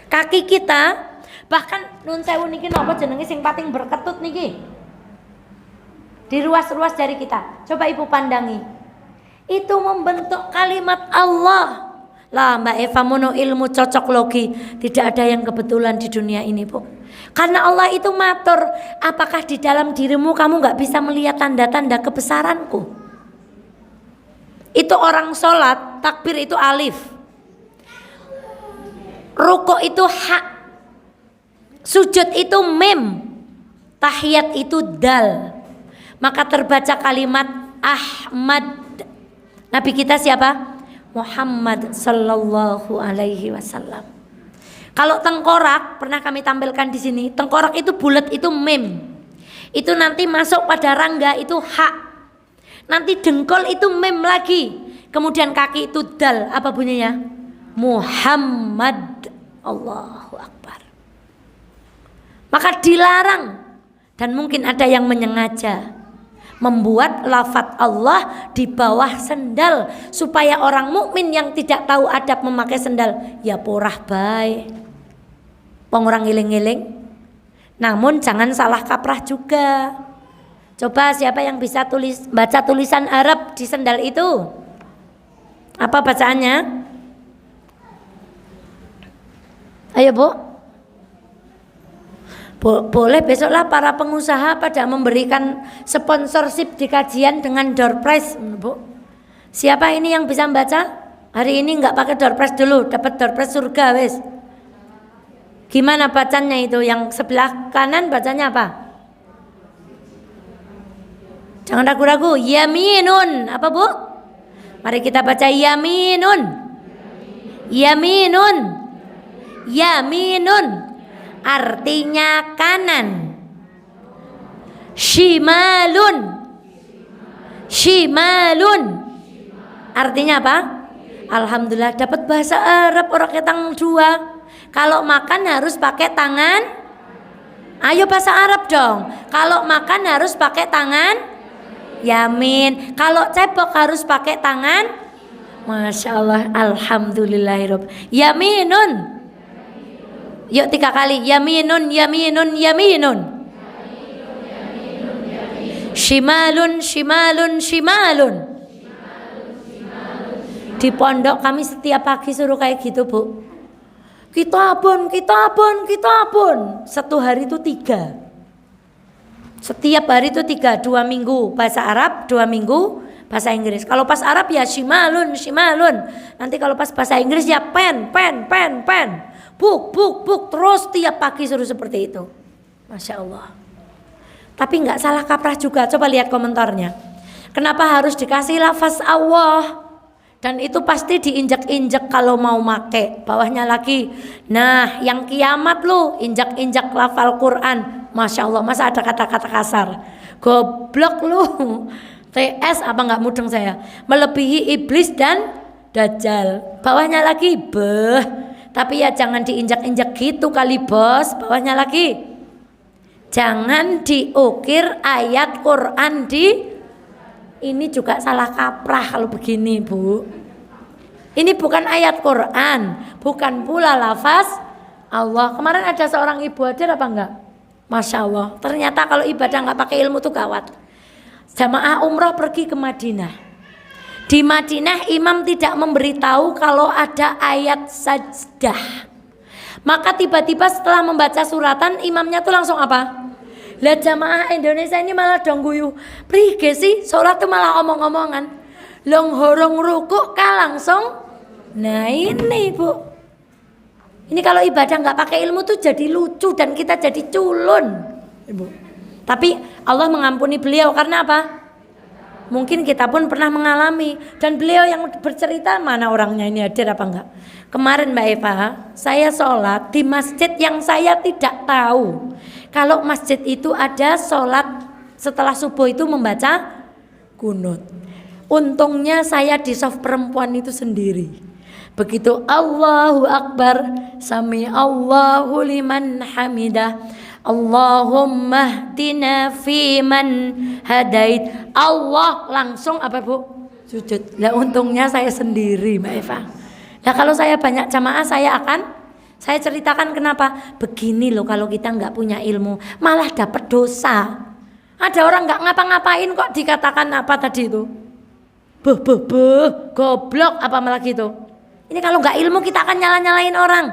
Kaki kita, bahkan nun sewu niki napa jenenge sing pating berketut niki? Di ruas-ruas jari kita. Coba ibu pandangi. Itu membentuk kalimat Allah. Lah Mbak Eva mono ilmu cocok logi, tidak ada yang kebetulan di dunia ini Bu. Karena Allah itu matur, apakah di dalam dirimu kamu gak bisa melihat tanda-tanda kebesaranku? Itu orang sholat, takbir itu alif, rukuk itu ha, sujud itu mim, tahiyat itu dal. Maka terbaca kalimat Ahmad. Nabi kita siapa? Muhammad sallallahu alaihi wasallam. Kalau tengkorak, pernah kami tampilkan di sini, tengkorak itu bulat itu mim. Itu nanti masuk pada rangga itu ha. Nanti dengkol itu mim lagi. Kemudian kaki itu dal. Apa bunyinya? Muhammad. Allahu Akbar. Maka dilarang, dan mungkin ada yang menyengaja membuat lafaz Allah di bawah sendal supaya orang mukmin yang tidak tahu adab memakai sendal ya porah bae. Wong orang ngiling-ngiling. Namun jangan salah kaprah juga. Coba siapa yang bisa baca tulisan Arab di sendal itu? Apa bacaannya? Ayo Bu. Boleh besoklah para pengusaha pada memberikan sponsorship di kajian dengan door prize, Bu. Siapa ini yang bisa membaca? Hari ini nggak pakai door prize dulu, dapat door prize surga wes. Gimana bacanya itu? Yang sebelah kanan bacanya apa? Jangan ragu-ragu. Yaminun. Apa Bu? Mari kita baca yaminun. Yaminun. Yaminun. Artinya kanan. Shimalun. Shimalun. Artinya apa? Alhamdulillah dapat bahasa Arab orang ketang dua. Kalau makan harus pakai tangan. Ayo bahasa Arab dong. Kalau makan harus pakai tangan yamin. Kalau cebok harus pakai tangan. Masya Allah. Alhamdulillahirrob. Yaminun. Yuk 3 kali. Yaminun, yaminun, yaminun. Shimalun, shimalun, shimalun. Di pondok kami setiap pagi suruh kayak gitu Bu. Kitabun, kitabun, kitabun. 1 hari itu 3. Setiap hari itu 3, 2 minggu bahasa Arab, 2 minggu bahasa Inggris. Kalau pas Arab ya shimalun, shimalun. Nanti kalau pas bahasa Inggris ya pen, pen, pen, pen. Buk, buk, buk. Terus tiap pagi suruh seperti itu. Masya Allah. Tapi nggak salah kaprah juga. Coba lihat komentarnya. Kenapa harus dikasih lafaz Allah? Dan itu pasti diinjak-injak kalau mau make. Bawahnya lagi. Nah, yang kiamat lu injak-injak lafal Quran. Masya Allah, masa ada kata-kata kasar? Goblok lu. TS apa nggak mudeng saya? Melebihi iblis dan dajjal. Bawahnya lagi beh. Tapi ya jangan diinjak-injak gitu kali bos. Bawahnya lagi. Jangan diukir ayat Quran di. Ini juga salah kaprah kalau begini Bu. Ini bukan ayat Quran, bukan pula lafaz Allah. Kemarin ada seorang ibu hadir apa enggak? Masya Allah. Ternyata kalau ibadah nggak pakai ilmu tuh gawat. Jamaah umroh pergi ke Madinah. Di Madinah imam tidak memberitahu kalau ada ayat sajdah. Maka tiba-tiba setelah membaca suratan imamnya tuh langsung apa? Lah jamaah Indonesia ini malah dong guyu. Prige sih sholat tuh malah omong-omongan. Long horong ruku langsung. Nah ini Bu. Ini kalau ibadah nggak pakai ilmu tuh jadi lucu dan kita jadi culun. Ibu. Tapi Allah mengampuni beliau karena apa? Mungkin kita pun pernah mengalami. Dan beliau yang bercerita, mana orangnya ini hadir apa enggak? Kemarin Mbak Eva, saya sholat di masjid yang saya tidak tahu. Kalau masjid itu ada sholat setelah subuh itu membaca kunut. Untungnya saya di saf perempuan itu sendiri. Begitu Allahu Akbar, sami Allahu liman hamidah. Allahumma hdina fiman hadait. Allah langsung apa Bu? Sujud. Lah untungnya saya sendiri Mbak Eva. Nah kalau saya banyak jamaah saya ceritakan kenapa. Begini loh kalau kita nggak punya ilmu malah dapat dosa. Ada orang nggak ngapa-ngapain kok dikatakan apa tadi itu? Goblok apa malah gitu. Ini kalau nggak ilmu kita akan nyala-nyalain orang.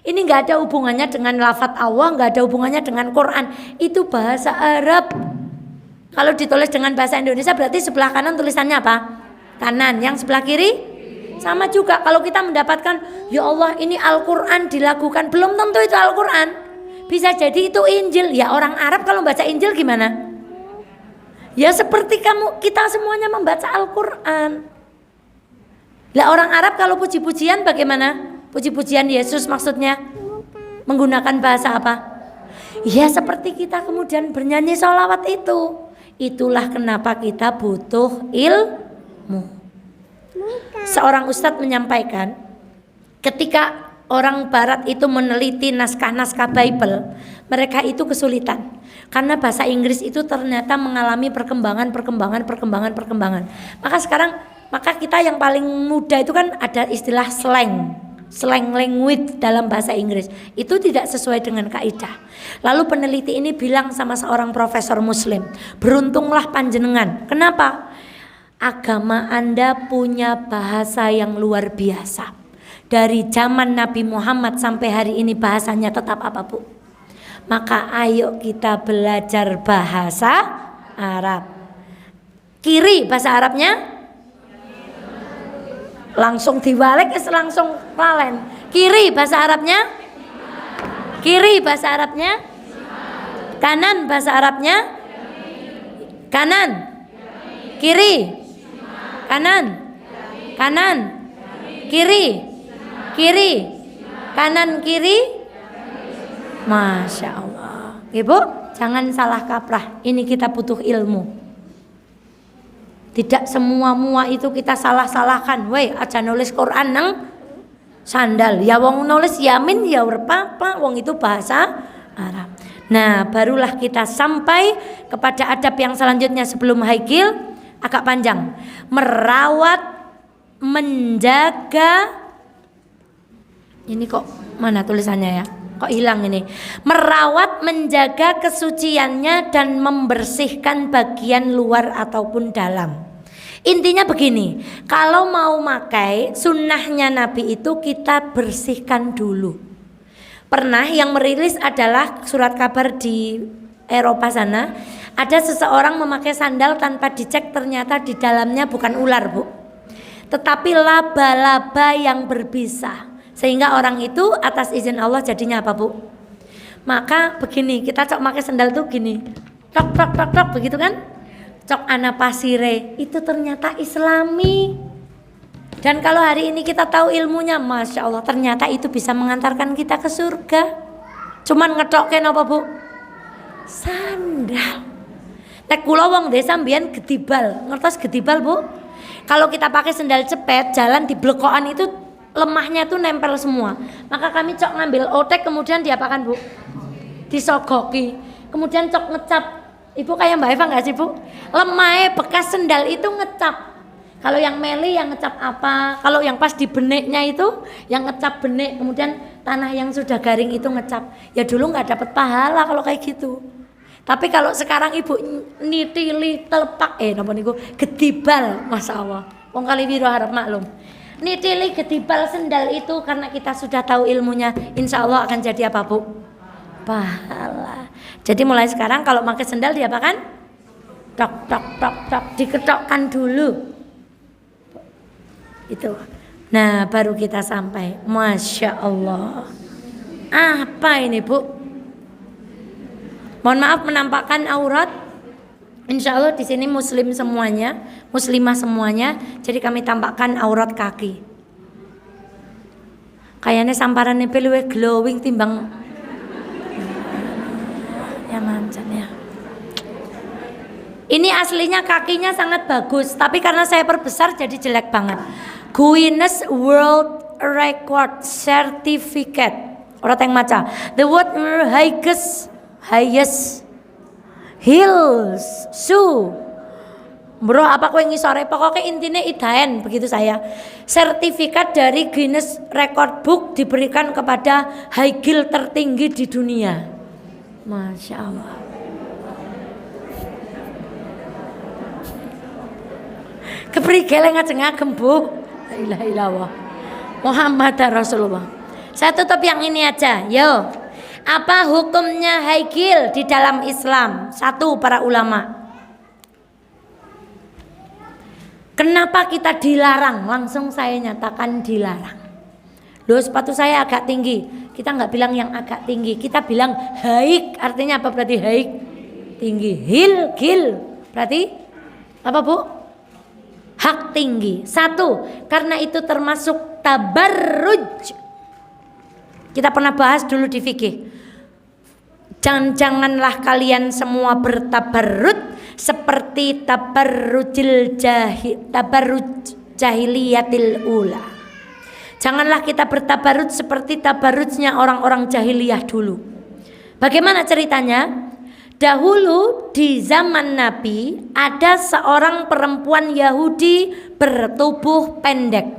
Ini nggak ada hubungannya dengan lafadz Allah, nggak ada hubungannya dengan Quran. Itu bahasa Arab. Kalau ditulis dengan bahasa Indonesia berarti sebelah kanan tulisannya apa? Kanan. Yang sebelah kiri? Sama juga. Kalau kita mendapatkan, ya Allah ini Al-Quran dilakukan, belum tentu itu Al-Quran. Bisa jadi itu Injil. Ya orang Arab kalau baca Injil gimana? Ya seperti kita semuanya membaca Al-Quran. Lah orang Arab kalau puji-pujian bagaimana? Puji-pujian Yesus maksudnya menggunakan bahasa apa? Ya seperti kita kemudian bernyanyi sholawat itu. Itulah kenapa kita butuh ilmu. Seorang ustadz menyampaikan, ketika orang barat itu meneliti naskah-naskah Bible, mereka itu kesulitan. Karena bahasa Inggris itu ternyata mengalami perkembangan. Maka kita yang paling muda itu kan ada istilah slang language dalam bahasa Inggris. Itu tidak sesuai dengan kaidah. Lalu peneliti ini bilang sama seorang profesor muslim, beruntunglah panjenengan. Kenapa? Agama Anda punya bahasa yang luar biasa. Dari zaman Nabi Muhammad sampai hari ini bahasanya tetap apa, Bu? Maka ayo kita belajar bahasa Arab. Kiri bahasa Arabnya langsung diwalik, langsung lalen. Kiri bahasa Arabnya? Kiri bahasa Arabnya? Kanan bahasa Arabnya? Kanan. Kiri. Kanan. Kanan. Kiri. Kiri. Kanan kiri. Masya Allah. Ibu, jangan salah kaprah. Ini kita butuh ilmu. Tidak semua itu kita salah-salahkan. Weh, aja nulis Quran nang sandal. Ya wong nulis yamin ya apa, wong itu bahasa Arab. Nah, barulah kita sampai kepada adab yang selanjutnya sebelum haikil, agak panjang. Merawat, menjaga. Ini kok mana tulisannya ya? Kok hilang ini? Merawat, menjaga kesuciannya dan membersihkan bagian luar ataupun dalam. Intinya begini, kalau mau makai sunnahnya Nabi itu kita bersihkan dulu. Pernah yang merilis adalah surat kabar di Eropa sana, ada seseorang memakai sandal tanpa dicek ternyata di dalamnya bukan ular, Bu, tetapi laba-laba yang berbisa. Sehingga orang itu atas izin Allah jadinya apa, Bu? Maka begini, kita cok pakai sandal tuh gini, tok begitu kan? Cok ana pasire, itu ternyata Islami. Dan kalau hari ini kita tahu ilmunya, Masya Allah, ternyata itu bisa mengantarkan kita ke surga. Cuman ngetokken apa, Bu? Sandal. Nek kula wong desa mbiyen gedibal, ngertos gedibal, Bu? Kalau kita pakai sandal cepet, jalan di blekokan itu lemahnya tuh nempel semua. Maka kami cok ngambil otek kemudian diapakan, Bu? Disogoki. Kemudian cok ngecap. Ibu kayak Mbak Eva enggak sih, Bu? Lemahnya bekas sendal itu ngecap. Kalau yang meli yang ngecap apa? Kalau yang pas di beneknya itu yang ngecap benek, kemudian tanah yang sudah garing itu ngecap. Ya dulu enggak dapat pahala kalau kayak gitu. Tapi kalau sekarang Ibu nitili telepak napa niku gedibal, masyaallah. Wong Kaliwiro harap maklum. Nitili gedibal sendal itu karena kita sudah tahu ilmunya, insya Allah akan jadi apa, Bu? Pahala. Jadi mulai sekarang kalau pakai sendal diapakan? Tok, diketokkan dulu. Itu. Nah, baru kita sampai. Masya Allah. Apa ini, Bu? Mohon maaf menampakkan aurat. Insya Allah di sini muslim semuanya, muslimah semuanya. Jadi kami tampakkan aurat kaki. Kayaknya samparan nipil luwih glowing timbang ya mancan ya. Ini aslinya kakinya sangat bagus, tapi karena saya perbesar jadi jelek banget. Guinness World Record Certificate. Orang yang maca. The word highest heels shoe. Bro, apa kowe ngisore? Pokoknya intinya idaen begitu saya. Sertifikat dari Guinness Record Book diberikan kepada high heel tertinggi di dunia. Masya Allah. Keprigel ngajeng ngagem, Bu. La ilaha illallah. Muhammad Rasulullah. Saya tutup yang ini aja. Yo. Apa hukumnya high heel di dalam Islam? Satu, para ulama. Kenapa kita dilarang? Langsung saya nyatakan dilarang. Loh, sepatu saya agak tinggi. Kita nggak bilang yang agak tinggi, kita bilang high. Artinya apa berarti high? Tinggi. Heel berarti apa, Bu? Hak tinggi. Satu, karena itu termasuk tabarruj. Kita pernah bahas dulu di fikih. Janganlah kalian semua bertabarruj seperti tabarruj jahiliyatil ula. Janganlah kita bertabarruj seperti tabarrujnya orang-orang jahiliyah dulu. Bagaimana ceritanya? Dahulu di zaman Nabi ada seorang perempuan Yahudi bertubuh pendek.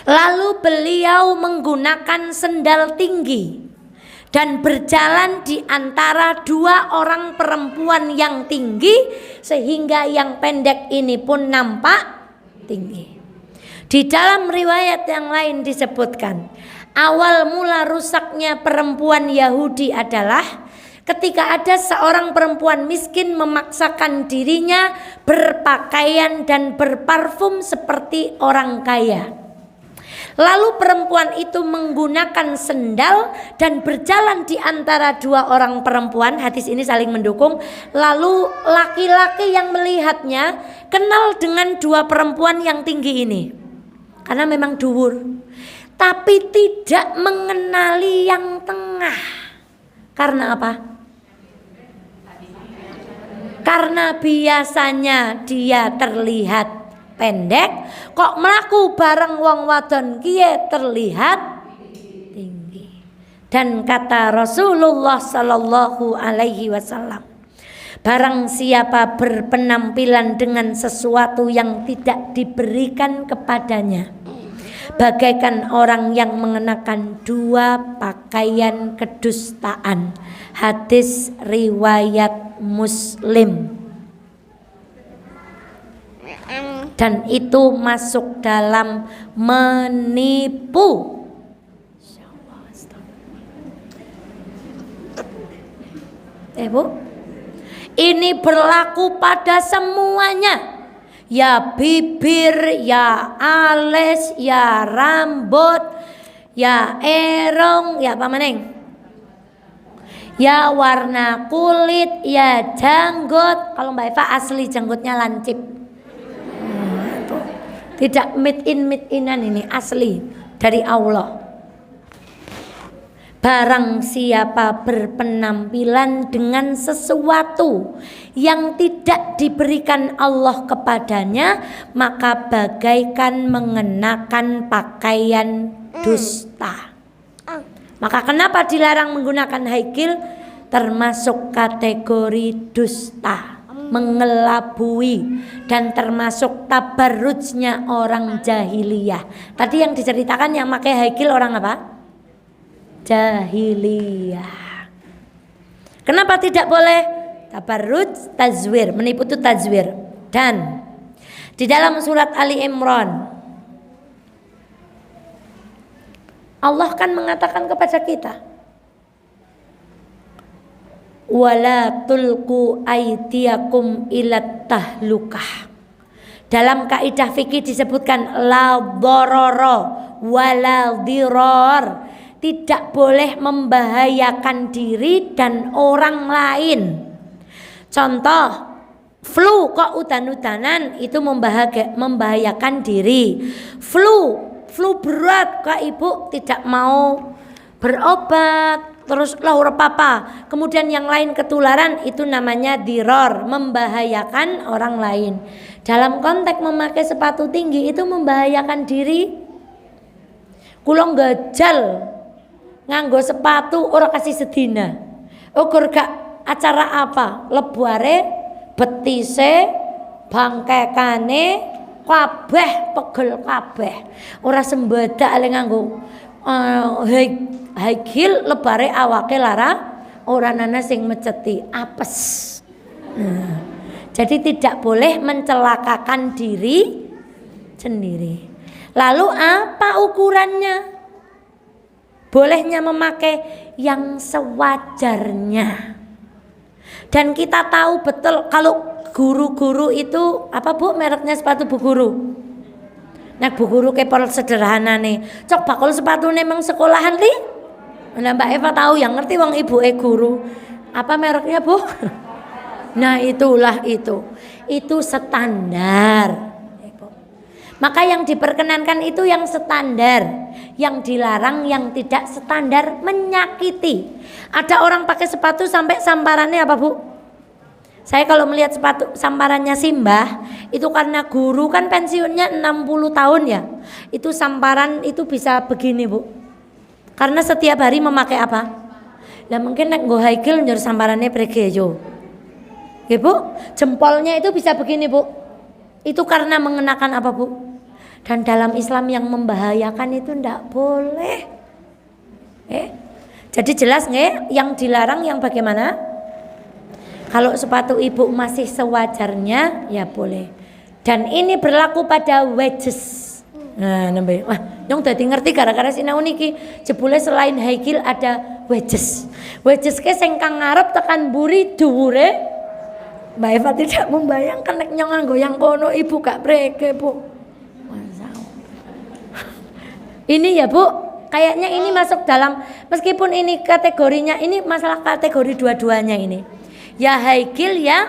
Lalu beliau menggunakan sendal tinggi dan berjalan di antara dua orang perempuan yang tinggi, sehingga yang pendek ini pun nampak tinggi. Di dalam riwayat yang lain disebutkan, awal mula rusaknya perempuan Yahudi adalah ketika ada seorang perempuan miskin memaksakan dirinya berpakaian dan berparfum seperti orang kaya. Lalu perempuan itu menggunakan sendal dan berjalan di antara dua orang perempuan. Hadis ini saling mendukung. Lalu laki-laki yang melihatnya kenal dengan dua perempuan yang tinggi ini, karena memang dhuwur, tapi tidak mengenali yang tengah. Karena apa? Karena biasanya dia terlihat pendek, kok melaku bareng wong wadon kiye terlihat tinggi. Dan kata Rasulullah sallallahu alaihi wasallam, barang siapa berpenampilan dengan sesuatu yang tidak diberikan kepadanya, bagaikan orang yang mengenakan dua pakaian kedustaan. Hadis riwayat Muslim. Dan itu masuk dalam menipu. Bu, ini berlaku pada semuanya. Ya bibir, ya alis, ya rambut, ya erong, ya apa maning? Ya warna kulit, ya janggut. Kalau Mbak Eva asli janggutnya lancip. Tidak made inan, ini asli dari Allah. Barang siapa berpenampilan dengan sesuatu yang tidak diberikan Allah kepadanya, maka bagaikan mengenakan pakaian dusta. Maka kenapa dilarang menggunakan high heel? Termasuk kategori dusta, mengelabui, dan termasuk tabarrujnya orang jahiliyah. Tadi yang diceritakan yang pakai high heel orang apa? Jahiliyah. Kenapa tidak boleh? Tabarruj, tazwir, menipu itu tazwir. Dan di dalam surat Ali Imran, Allah kan mengatakan kepada kita, wala tulqu aydiyakum ilat tahlukah. Dalam kaidah fikih disebutkan la dharara wala dirar, tidak boleh membahayakan diri dan orang lain. Contoh, flu kok udan-udanan itu membahayakan diri. Flu berat kok ibu tidak mau berobat, terus ora apa-apa, kemudian yang lain ketularan, itu namanya diror, membahayakan orang lain. Dalam konteks memakai sepatu tinggi itu membahayakan diri. Kula gajal nganggo sepatu ora kasih sedina, ukur gak acara apa, lebuare, betise, bangkekane kabeh pegel kabeh, ora sembadak ale nganggo high heel lebare awake lara ora nana sing meceti apes. Jadi tidak boleh mencelakakan diri sendiri. Lalu apa ukurannya? Bolehnya memakai yang sewajarnya. Dan kita tahu betul kalau guru-guru itu apa Bu mereknya sepatu Bu Guru? Nah Bu Guru kepol sederhana nih. Cok bakul sepatu memang sekolahan li. Nah Mbak Eva tahu yang ngerti wong ibu guru. Apa mereknya Bu? Nah itulah itu. Itu standar. Maka yang diperkenankan itu yang standar, yang dilarang yang tidak standar menyakiti. Ada orang pakai sepatu sampai samparannya apa Bu? Saya kalau melihat sepatu samparannya Simbah, itu karena guru kan pensiunnya 60 tahun ya. Itu samparan itu bisa begini Bu. Karena setiap hari memakai apa? Lah mungkin nek nggo high heel njur samparannya pregejo. Nggih Bu, jempolnya itu bisa begini Bu. Itu karena mengenakan apa Bu? Dan dalam Islam yang membahayakan itu ndak boleh. Jadi jelas nggak? Yang dilarang yang bagaimana? Kalau sepatu ibu masih sewajarnya ya boleh. Dan ini berlaku pada wedges. Nah, nembe. Wah, nyong dadi ngerti gara-gara sinau niki. Jebule selain high heel ada wedges. Wedges ke sing kang ngarep tekan buri dhuwure. Mbak Eva tidak membayangkan nek nyong nganggo yang kono ibu gak prege, Bu. Ini ya Bu, kayaknya ini masuk dalam, meskipun ini kategorinya, ini masalah kategori dua-duanya ini. Ya high heel ya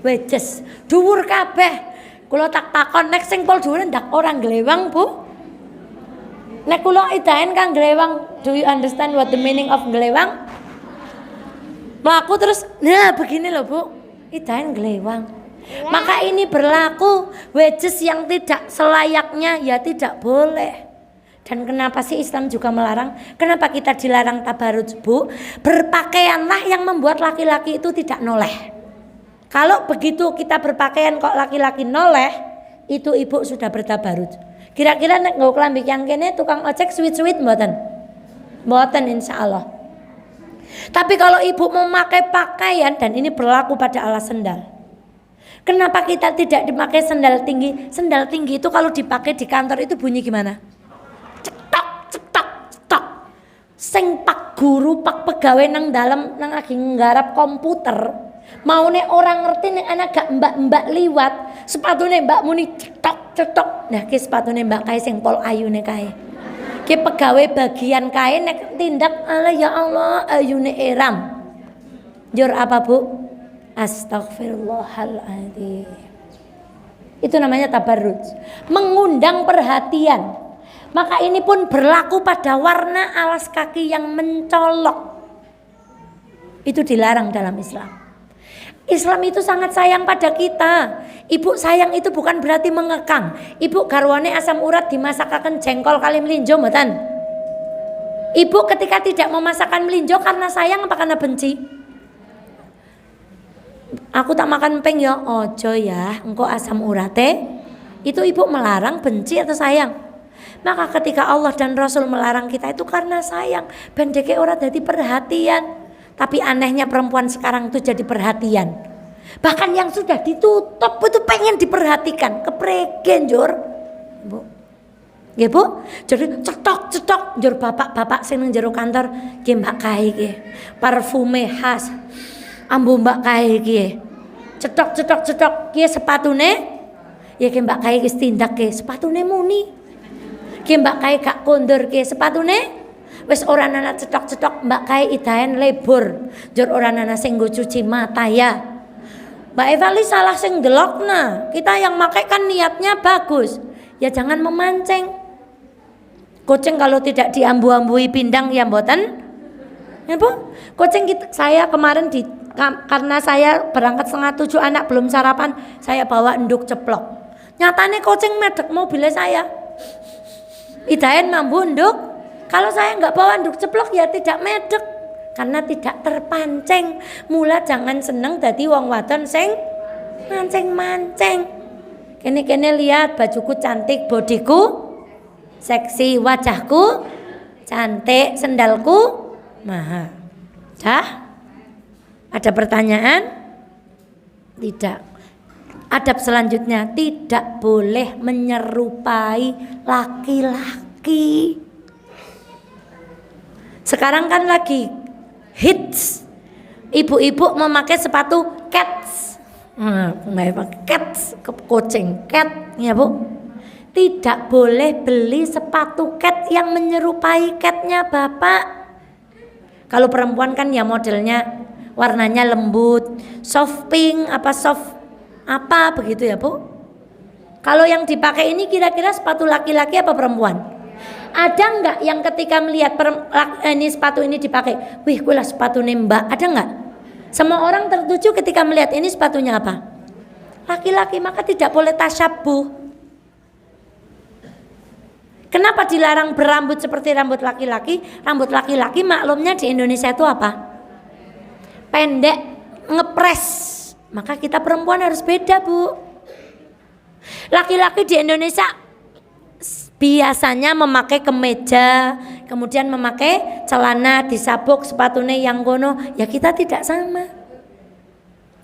wedges. Dhuwur kabeh. Kula tak takon nek sing pol dhuwur ndak orang glewang Bu. Nek kula idahen kang glewang, do you understand what the meaning of glewang? Mlaku terus, nah begini loh Bu, idahen glewang. Maka ini berlaku wedges yang tidak selayaknya ya tidak boleh. Dan kenapa sih Islam juga melarang? Kenapa kita dilarang tabarruj Bu? Berpakaianlah yang membuat laki-laki itu tidak noleh. Kalau begitu kita berpakaian kok laki-laki noleh, itu ibu sudah bertabarruj. Kira-kira nek nggo klambi yang kene tukang ojek sweet-sweet mboten? Mboten insyaallah. Tapi kalau ibu memakai pakaian, dan ini berlaku pada alas sendal. Kenapa kita tidak dipakai sendal tinggi? Sendal tinggi itu kalau dipakai di kantor itu bunyi gimana? Sing pak guru, pak pegawai nang dalam nang lagi nggarap komputer, maune orang ngerti nek anak gak mbak-mbak liwat, sepatune mbak muni cetok. Nah ki sepatune mbak kae sing pol ayune kae. Ki pegawai bagian kae nek tindak ala ya Allah ayune eram. Jur apa Bu? Astagfirullahaladzim. Itu namanya tabarruj, mengundang perhatian. Maka ini pun berlaku pada warna alas kaki yang mencolok. Itu dilarang dalam Islam. Islam itu sangat sayang pada kita. Ibu sayang itu bukan berarti mengekang. Ibu garwane asam urat dimasakaken jengkol kali melinjo mboten. Ibu ketika tidak memasakkan melinjo karena sayang apa karena benci? Aku tak makan emping ya, ojo ya, engkau asam urate. Itu ibu melarang, benci atau sayang? Maka ketika Allah dan Rasul melarang kita itu karena sayang. Bendeke ora jadi perhatian. Tapi anehnya perempuan sekarang itu jadi perhatian. Bahkan yang sudah ditutup itu pengen diperhatikan. Kepregen jur Bu. Nggih Bu. Jadi cetok jur bapak-bapak sing nang jero kantor nggih Mbak kae iki. Parfume khas. Ambu Mbak kae iki. Cetok ki sepatune. Ya ki Mbak kae iki tindak ki sepatune muni. Ki Mbak kae gak kondur ki sepatune wis ora ana cetok Mbak kae idahen lebur jur ora ana sing nggo cuci mata ya. Mbak Evali salah sing delokna. Kita yang makai kan niatnya bagus. Ya jangan memancing. Kucing kalau tidak diambu-ambui pindang ya mboten. Ya Bu, kucing saya kemarin karena saya berangkat 6:30 anak belum sarapan, saya bawa enduk ceplok. Nyatane kucing medek mobilnya saya. Idahen mambu nduk. Kalau saya nggak bawa nduk ceplok ya tidak medek karena tidak terpancing. Mula jangan seneng dadi wong wadon sing mancing-mancing. Kene lihat bajuku cantik, bodiku seksi, wajahku cantik, sendalku mahal. Dah? Ada pertanyaan? Tidak. Adab selanjutnya, tidak boleh menyerupai laki-laki. Sekarang kan lagi hits ibu-ibu memakai sepatu Keds. Keds, kucing cat ya Bu. Tidak boleh beli sepatu cat yang menyerupai catnya bapak. Kalau perempuan kan ya modelnya warnanya lembut, soft pink apa soft apa begitu ya Bu. Kalau yang dipakai ini kira-kira sepatu laki-laki apa perempuan? Ada nggak yang ketika melihat ini sepatu ini dipakai, wih kulah sepatu Mbak, ada nggak? Semua orang tertuju ketika melihat ini sepatunya apa? Laki-laki, maka tidak boleh tasyabuh. Kenapa dilarang berambut seperti rambut laki-laki? Rambut laki-laki maklumnya di Indonesia itu apa? Pendek, ngepres. Maka kita perempuan harus beda Bu. Laki-laki di Indonesia biasanya memakai kemeja, kemudian memakai celana disabuk sepatunya yang gono, ya kita tidak sama.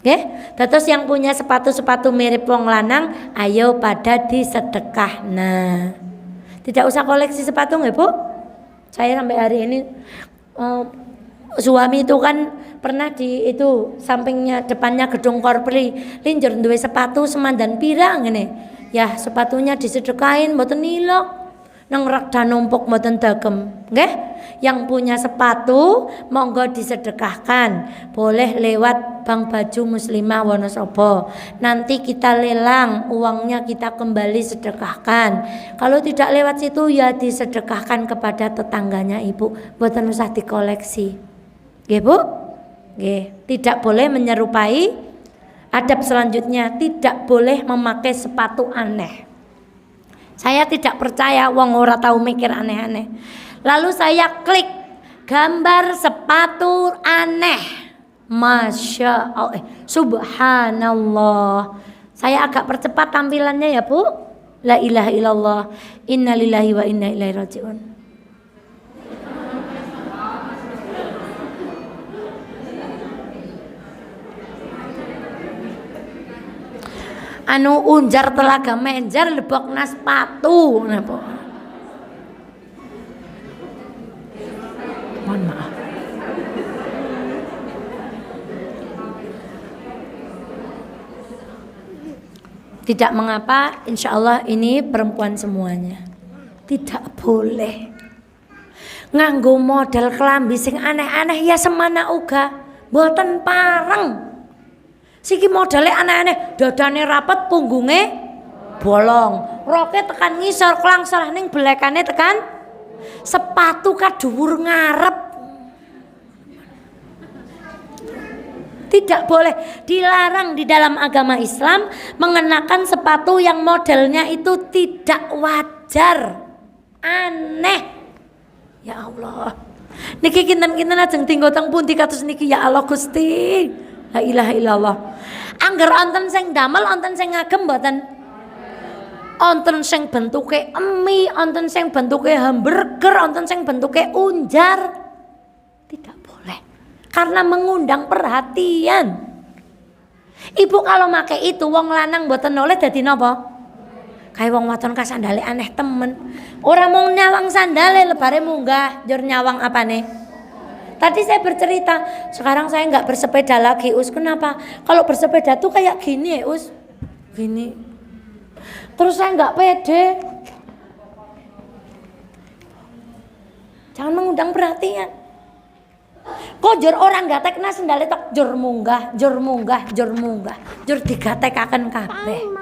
Oke, terus yang punya sepatu-sepatu mirip wong lanang, ayo pada disedekah. Nah, tidak usah koleksi sepatu nggak Bu? Saya sampai hari ini suami itu kan pernah di itu sampingnya depannya gedung Korpri, linjur duwe sepatu semandan pirang ini. Ya sepatunya disedekahin mboten nilok nang rakda numpuk mboten dagem nggih. Yang punya sepatu monggo disedekahkan, boleh lewat Bank Baju Muslimah Wonosobo, nanti kita lelang uangnya, kita kembali sedekahkan. Kalau tidak lewat situ ya disedekahkan kepada tetangganya ibu, mboten usah dikoleksi nggih Bu nggih. Tidak boleh menyerupai. Adab selanjutnya, tidak boleh memakai sepatu aneh. Saya tidak percaya wong ora tahu mikir aneh-aneh. Lalu saya klik gambar sepatu aneh. Masya Allah, subhanallah. Saya agak percepat tampilannya ya Bu. La ilaha illallah, innalillahi wa inna ilaihi rajiun. Anu unjar telaga menjar lebok nas sepatu napa. Mohon maaf. Tidak mengapa, insya Allah ini perempuan semuanya. Tidak boleh nganggo model kelambi sing aneh-aneh ya semana uga, mboten pareng. Siki modelnya aneh-aneh, dadane rapet, punggungnya bolong, roke tekan ngisor, klangsor ning belekane tekan sepatu kadhuwur ngarep. Tidak boleh, dilarang di dalam agama Islam mengenakan sepatu yang modelnya itu tidak wajar, aneh. Ya Allah, niki kinten-kinten ajeng tinggo teng pundi kados niki ya Allah Gusti. La ilaha illallah. Angger onten sing damel, onten sing ngagem mboten? Onten sing bentuke emi, onten sing bentuke hamburger, onten sing bentuke unjar. Tidak boleh. Karena mengundang perhatian. Ibu kalau make itu wong lanang mboten oleh dadi napa? Kayak wong wadon ka sandale aneh temen. Ora mau nyawang sandale lebare munggah, njur nyawang apane? Tadi saya bercerita, sekarang saya nggak bersepeda lagi, Us. Kenapa? Kalau bersepeda tuh kayak gini ya, Us. Gini. Terus saya nggak pede. Jangan mengundang perhatian. Kok jur orang nggak tekna sendale tak jur munggah, jur munggah, jur munggah, jur digatekaken kabeh.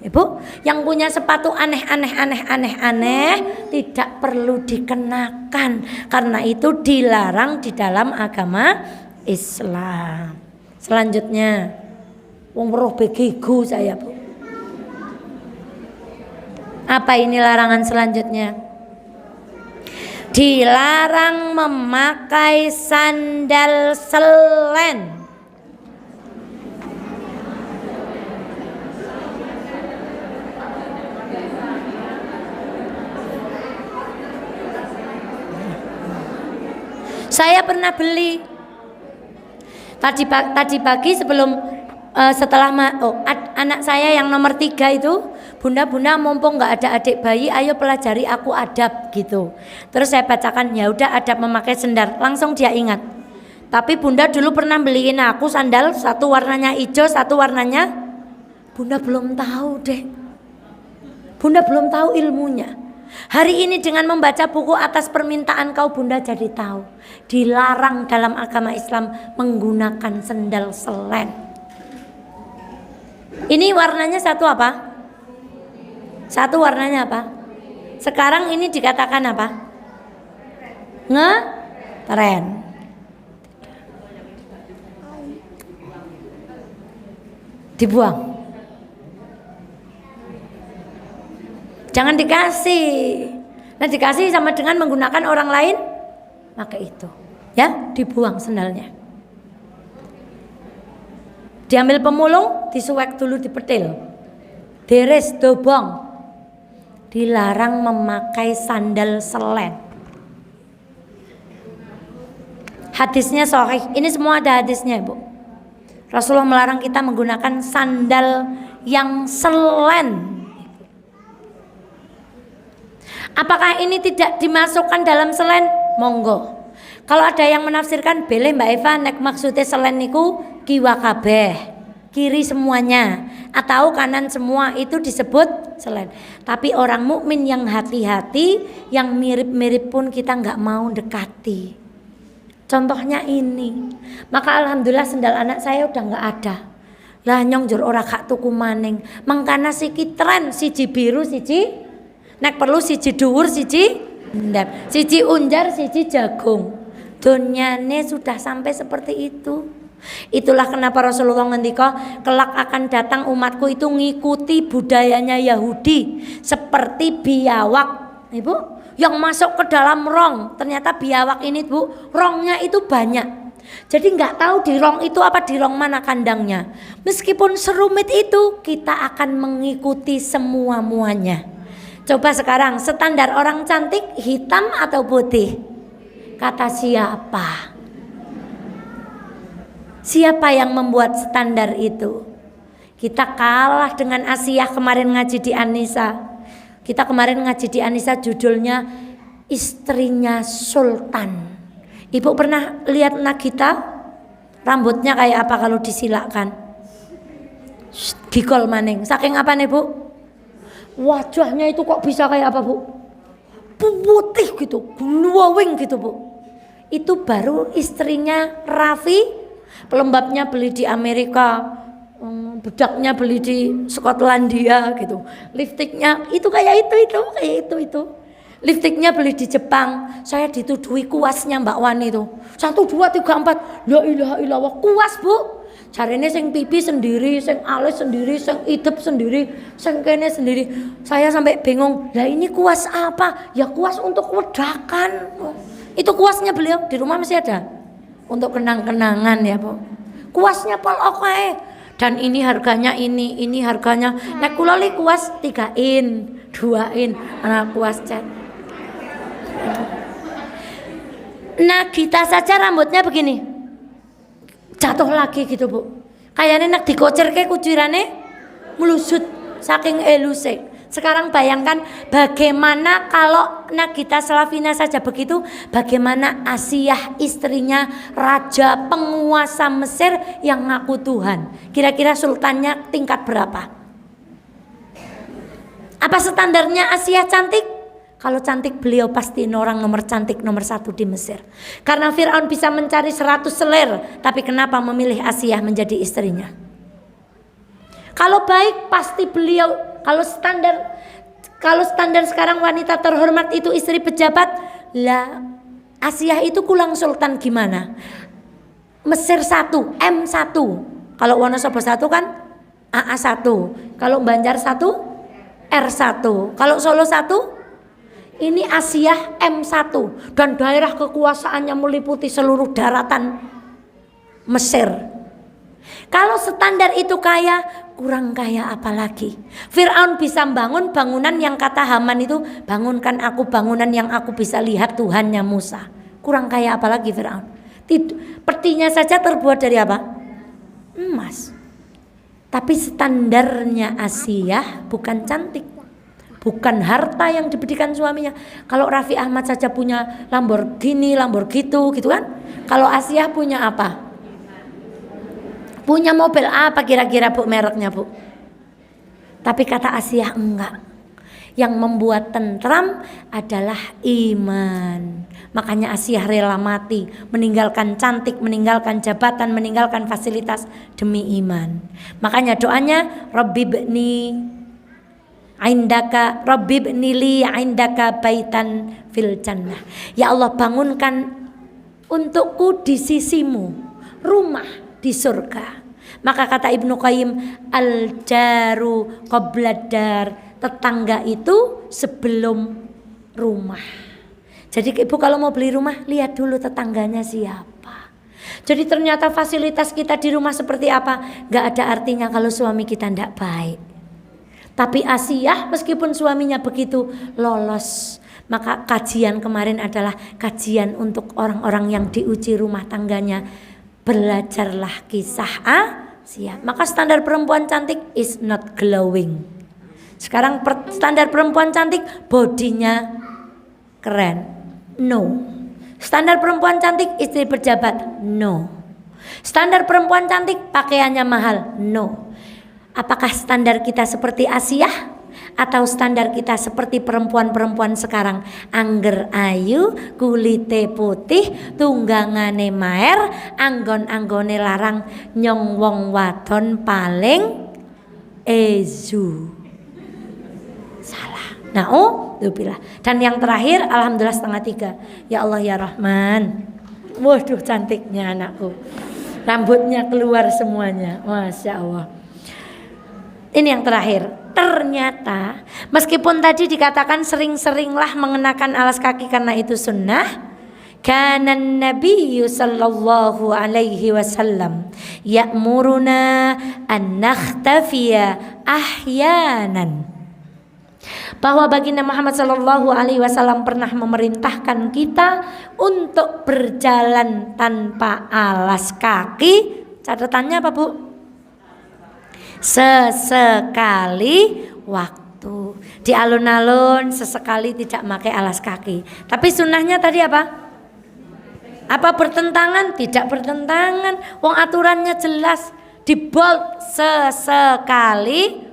Ibu, yang punya sepatu aneh-aneh tidak perlu dikenakan, karena itu dilarang di dalam agama Islam. Selanjutnya, wong weruh begigu saya Bu. Apa ini larangan selanjutnya? Dilarang memakai sandal selen. Saya pernah beli tadi pagi sebelum setelah anak saya yang nomor 3 itu Bunda mumpung nggak ada adik bayi, ayo pelajari aku adab gitu. Terus saya bacakan, ya udah adab memakai sendal. Langsung dia ingat. Tapi Bunda dulu pernah beliin aku sandal, satu warnanya hijau, satu warnanya. Bunda belum tahu deh. Bunda belum tahu ilmunya. Hari ini dengan membaca buku atas permintaan kau, Bunda jadi tahu. Dilarang dalam agama Islam menggunakan sendal selen. Ini warnanya satu apa? Satu warnanya apa? Sekarang ini dikatakan apa? Ngetren. Dibuang. Jangan dikasih. Nah, dikasih sama dengan menggunakan orang lain, maka itu ya dibuang sendalnya. Diambil pemulung, disuwek dulu, dipetil. Deres dobong. Dilarang memakai sandal selen. Hadisnya sahih. Ini semua ada hadisnya, Bu. Rasulullah melarang kita menggunakan sandal yang selen. Apakah ini tidak dimasukkan dalam selen? Monggo. Kalau ada yang menafsirkan, boleh Mbak Eva, nek maksudnya selen niku kiwa kabeh, kiri semuanya atau kanan semua, itu disebut selen. Tapi orang mukmin yang hati-hati, yang mirip-mirip pun kita nggak mau dekati. Contohnya ini. Maka alhamdulillah sendal anak saya udah nggak ada. Lah nyong jur ora gak tuku maning. Mangkana siki tren, siji biru, siji nek perlu siji dhuwur, siji ndep, siji unjar, siji jagung. Donyane sudah sampai seperti itu. Itulah kenapa Rasulullah ngendika, kelak akan datang umatku itu ngikuti budayanya Yahudi, seperti biawak, Ibu, yang masuk ke dalam rong. Ternyata biawak ini, Bu, rongnya itu banyak. Jadi nggak tahu di rong itu apa, di rong mana kandangnya. Meskipun serumit itu, kita akan mengikuti semua-muanya. Coba sekarang, standar orang cantik hitam atau putih? Kata siapa? Siapa yang membuat standar itu? Kita kalah dengan Asia kemarin ngaji di Anissa. Kita kemarin ngaji di Anissa judulnya Istrinya Sultan. Ibu pernah lihat Nagita? Rambutnya kayak apa kalau disilakkan? Gigol maning. Saking apa nih, Bu? Wajahnya itu kok bisa kayak apa, Bu? Putih gitu, glowing gitu, Bu. Itu baru istrinya Raffi. Pelembabnya beli di Amerika, bedaknya beli di Skotlandia gitu. Lipstiknya itu kayak itu. Lipstiknya beli di Jepang. Saya dituduhi kuasnya Mbak Wani itu. 1, 2, 3, 4. La ilaha illallah, kuas, Bu. Jarene sing pipi sendiri, sing alis sendiri, sing idep sendiri, sing kene sendiri. Saya sampai bingung. Lah ini kuas apa? Ya kuas untuk wedakan. Itu kuasnya beliau, di rumah masih ada. Untuk kenang-kenangan ya, Bu. Kuasnya pol oke. Dan ini harganya ini harganya. Nek kula li kuas 3 in, 2 in, ana kuas cat. Nah, kita saja rambutnya begini. Jatuh lagi gitu, Bu. Kayaknya nek dikocerke kucirane melusut saking elusnya. Sekarang bayangkan bagaimana kalau Nagita Slavina saja begitu, bagaimana Asiyah istrinya raja penguasa Mesir yang ngaku Tuhan. Kira-kira sultannya tingkat berapa? Apa standarnya Asiyah cantik? Kalau cantik beliau pasti orang nomor cantik nomor 1 di Mesir. Karena Fir'aun bisa mencari 100 selir, tapi kenapa memilih Asiyah menjadi istrinya? Kalau baik pasti beliau. Kalau standar sekarang wanita terhormat itu istri pejabat, lah Asiyah itu kulang sultan gimana? Mesir 1, M1. Kalau Wonosobo 1 kan AA1. Kalau Banjar 1, R1. Kalau Solo 1, ini Asiyah M1. Dan daerah kekuasaannya meliputi seluruh daratan Mesir. Kalau standar itu kaya, kurang kaya apalagi. Fir'aun bisa bangun bangunan yang kata Haman itu, bangunkan aku bangunan yang aku bisa lihat Tuhannya Musa. Kurang kaya apalagi Fir'aun. Petinya saja terbuat dari apa? Emas. Tapi standarnya Asiyah bukan cantik, bukan harta yang diberikan suaminya. Kalau Raffi Ahmad saja punya Lamborghini gitu kan. Kalau Asiyah punya apa? Punya mobil apa kira-kira Bu mereknya Bu? Tapi kata Asiyah enggak. Yang membuat tentram adalah iman. Makanya Asiyah rela mati, meninggalkan cantik, meninggalkan jabatan, meninggalkan fasilitas demi iman. Makanya doanya Rabbibni li indaka baitan fil jannah. Ya Allah, bangunkan untukku di sisimu rumah di surga. Maka kata Ibnu Qayyim, al-jaru qabla dar, tetangga itu sebelum rumah. Jadi ibu kalau mau beli rumah, lihat dulu tetangganya siapa. Jadi ternyata fasilitas kita di rumah seperti apa, gak ada artinya kalau suami kita tidak baik. Tapi Asiyah meskipun suaminya begitu lolos. Maka kajian kemarin adalah kajian untuk orang-orang yang diuji rumah tangganya. Belajarlah kisah Asiyah. Maka standar perempuan cantik is not glowing. Sekarang standar perempuan cantik bodinya keren. No. Standar perempuan cantik istri pejabat. No. Standar perempuan cantik pakaiannya mahal. No. Apakah standar kita seperti Asiyah atau standar kita seperti perempuan-perempuan sekarang? Angger ayu, kulite putih, tunggangane maer, anggon-anggone larang, nyong wong wadon paling ezu. Salah. Na'udzubillah. Dan yang terakhir, alhamdulillah 2:30. Ya Allah ya Rahman. Waduh cantiknya anakku. Rambutnya keluar semuanya. Masya Allah. Ini yang terakhir. Ternyata meskipun tadi dikatakan sering-seringlah mengenakan alas kaki karena itu sunnah, kana Nabi sallallahu alaihi wasallam ya'muruna an nakhtafiya ahyanan. Bahwa baginda Muhammad sallallahu alaihi wasallam pernah memerintahkan kita untuk berjalan tanpa alas kaki. Catatannya apa Bu? Sesekali waktu. Di alun-alun sesekali tidak pakai alas kaki. Tapi sunnahnya tadi apa? Apa bertentangan? Tidak bertentangan. Wong aturannya jelas. Di bold sesekali.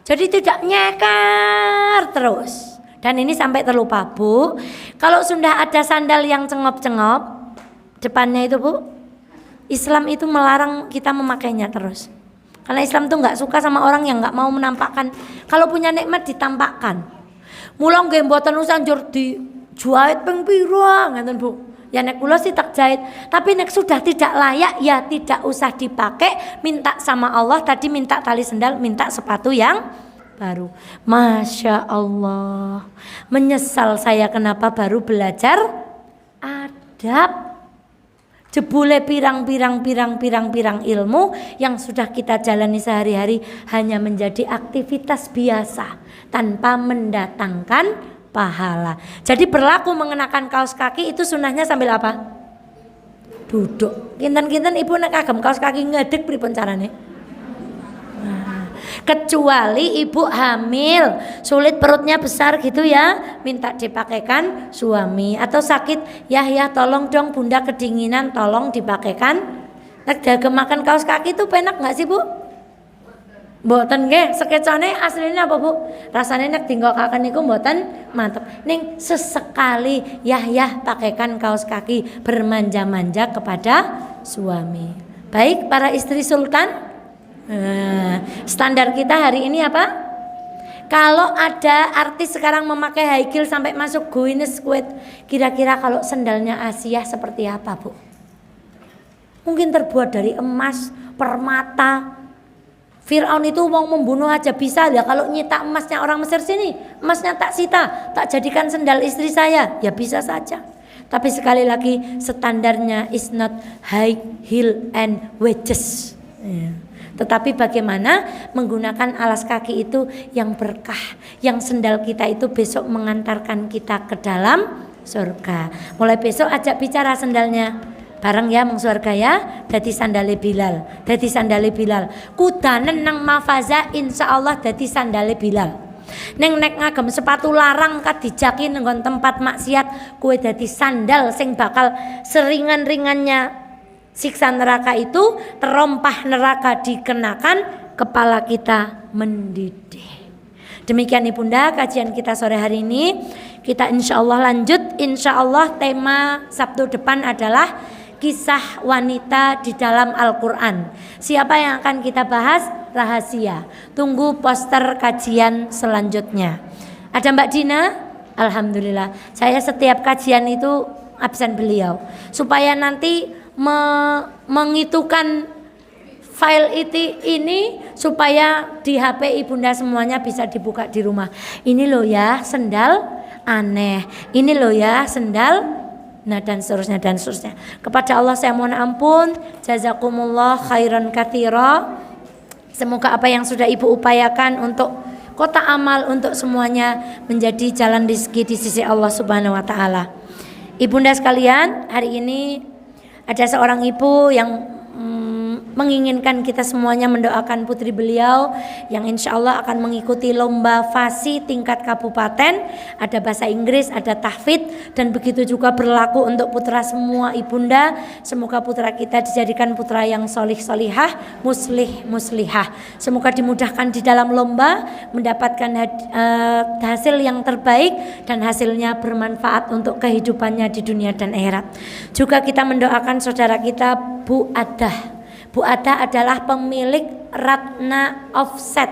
Jadi tidak nyekar terus. Dan ini sampai terlupa Bu. Kalau sudah ada sandal yang cengop-cengop depannya itu Bu, Islam itu melarang kita memakainya terus. Karena Islam tuh nggak suka sama orang yang nggak mau menampakkan. Kalau punya nikmat ditampakkan. Mulang nggih mboten usah njur dijahit ping pira ngoten Bu. Ya nek kula sih tak jahit, tapi nek sudah tidak layak ya tidak usah dipakai. Minta sama Allah tadi, minta tali sendal, minta sepatu yang baru. Masya Allah. Menyesal saya kenapa baru belajar adab. Jebule pirang-pirang ilmu yang sudah kita jalani sehari-hari hanya menjadi aktivitas biasa tanpa mendatangkan pahala. Jadi berlaku mengenakan kaos kaki itu sunnahnya sambil apa? Duduk. Kinten-kinten ibu nek kagem kaos kaki ngedek pripun carane? Kecuali ibu hamil, sulit perutnya besar gitu ya, minta dipakaikan suami. Atau sakit, ya tolong dong bunda kedinginan, tolong dipakaikan. Nek dagemaken kaos kaki itu penak nggak sih Bu? Mboten nggih, sekecane aslinya apa Bu? Rasane nek dinggokaken niku mboten mantep. Ning sesekali ya pakaikan kaos kaki, bermanja-manja kepada suami. Baik para istri sultan. Standar kita hari ini apa? Kalau ada artis sekarang memakai high heel sampai masuk Guinness World, kira-kira kalau sendalnya Asiyah seperti apa Bu? Mungkin terbuat dari emas, permata. Fir'aun itu mau membunuh aja bisa ya. Kalau nyita emasnya orang Mesir sini, emasnya tak sita, tak jadikan sendal istri saya, ya bisa saja. Tapi sekali lagi standarnya is not high heel and wedges. Tetapi bagaimana menggunakan alas kaki itu yang berkah, yang sendal kita itu besok mengantarkan kita ke dalam surga. Mulai besok ajak bicara sendalnya, Bareng ya mung surga ya, dadi sandale Bilal. Dadi sandale Bilal. Kudanen nang mafaza insyaallah dadi sandale Bilal. Neng nek ngagem sepatu larang kat dijaki nenggon tempat maksiat, kue dadi sandal sing bakal seringan-ringannya siksa neraka itu, terompah neraka dikenakan, kepala kita mendidih. Demikian Ibunda kajian kita sore hari ini. Kita insyaallah lanjut. Insyaallah tema Sabtu depan adalah kisah wanita di dalam Al-Quran. Siapa yang akan kita bahas? Rahasia. Tunggu poster kajian selanjutnya. Ada Mbak Dina? Alhamdulillah. Saya setiap kajian itu absen beliau, supaya nanti mengitukan file ini supaya di HP Ibunda semuanya bisa dibuka di rumah. Ini loh ya sendal aneh, ini loh ya sendal, nah dan seterusnya dan seterusnya. Kepada Allah saya mohon ampun. Jazakumullah khairan katsira. Semoga apa yang sudah Ibu upayakan untuk kotak amal untuk semuanya menjadi jalan rezeki di sisi Allah Subhanahu wa taala. Ibunda sekalian, hari ini ada seorang ibu yang menginginkan kita semuanya mendoakan putri beliau yang insya Allah akan mengikuti lomba fasi tingkat kabupaten. Ada bahasa Inggris, ada tahfidz, dan begitu juga berlaku untuk putra semua ibunda. Semoga putra kita dijadikan putra yang solih solihah, muslih muslihah. Semoga dimudahkan di dalam lomba, mendapatkan hasil yang terbaik dan hasilnya bermanfaat untuk kehidupannya di dunia dan akhirat. Juga kita mendoakan saudara kita Bu Adah. Bu Adah adalah pemilik Ratna Offset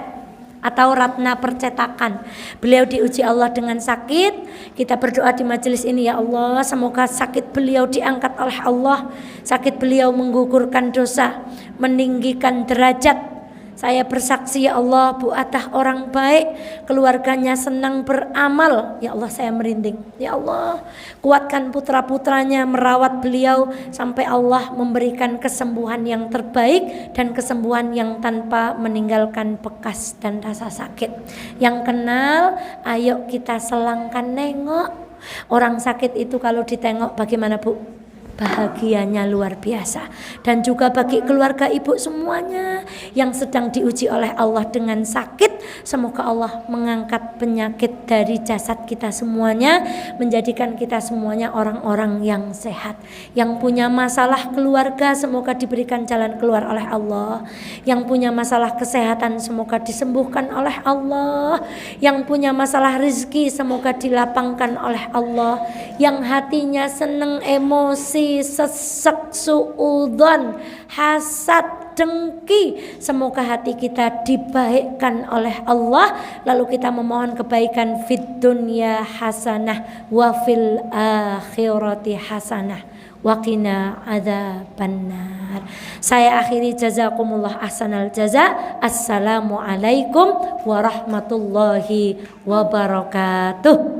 atau Ratna Percetakan. Beliau diuji Allah dengan sakit. Kita berdoa di majelis ini, ya Allah, semoga sakit beliau diangkat oleh Allah. Sakit beliau menggugurkan dosa, meninggikan derajat. Saya bersaksi ya Allah, Bu Adah orang baik, keluarganya senang beramal. Ya Allah, saya merinding. Ya Allah, kuatkan putra-putranya merawat beliau sampai Allah memberikan kesembuhan yang terbaik dan kesembuhan yang tanpa meninggalkan bekas dan rasa sakit. Yang kenal, ayo kita selangkan nengok. Orang sakit itu kalau ditengok bagaimana Bu? Bahagianya luar biasa. Dan juga bagi keluarga ibu semuanya yang sedang diuji oleh Allah dengan sakit, semoga Allah mengangkat penyakit dari jasad kita semuanya, menjadikan kita semuanya orang-orang yang sehat. Yang punya masalah keluarga semoga diberikan jalan keluar oleh Allah. Yang punya masalah kesehatan semoga disembuhkan oleh Allah. Yang punya masalah rezeki semoga dilapangkan oleh Allah. Yang hatinya seneng, emosi, sesek, suudzon, hasad, dengki, semoga hati kita dibaikkan oleh Allah. Lalu kita memohon kebaikan fid dunya hasanah wa fil akhirati hasanah wa qina adzabannar. Saya akhiri, jazakumullah ahsanal jaza. Assalamualaikum warahmatullahi wabarakatuh.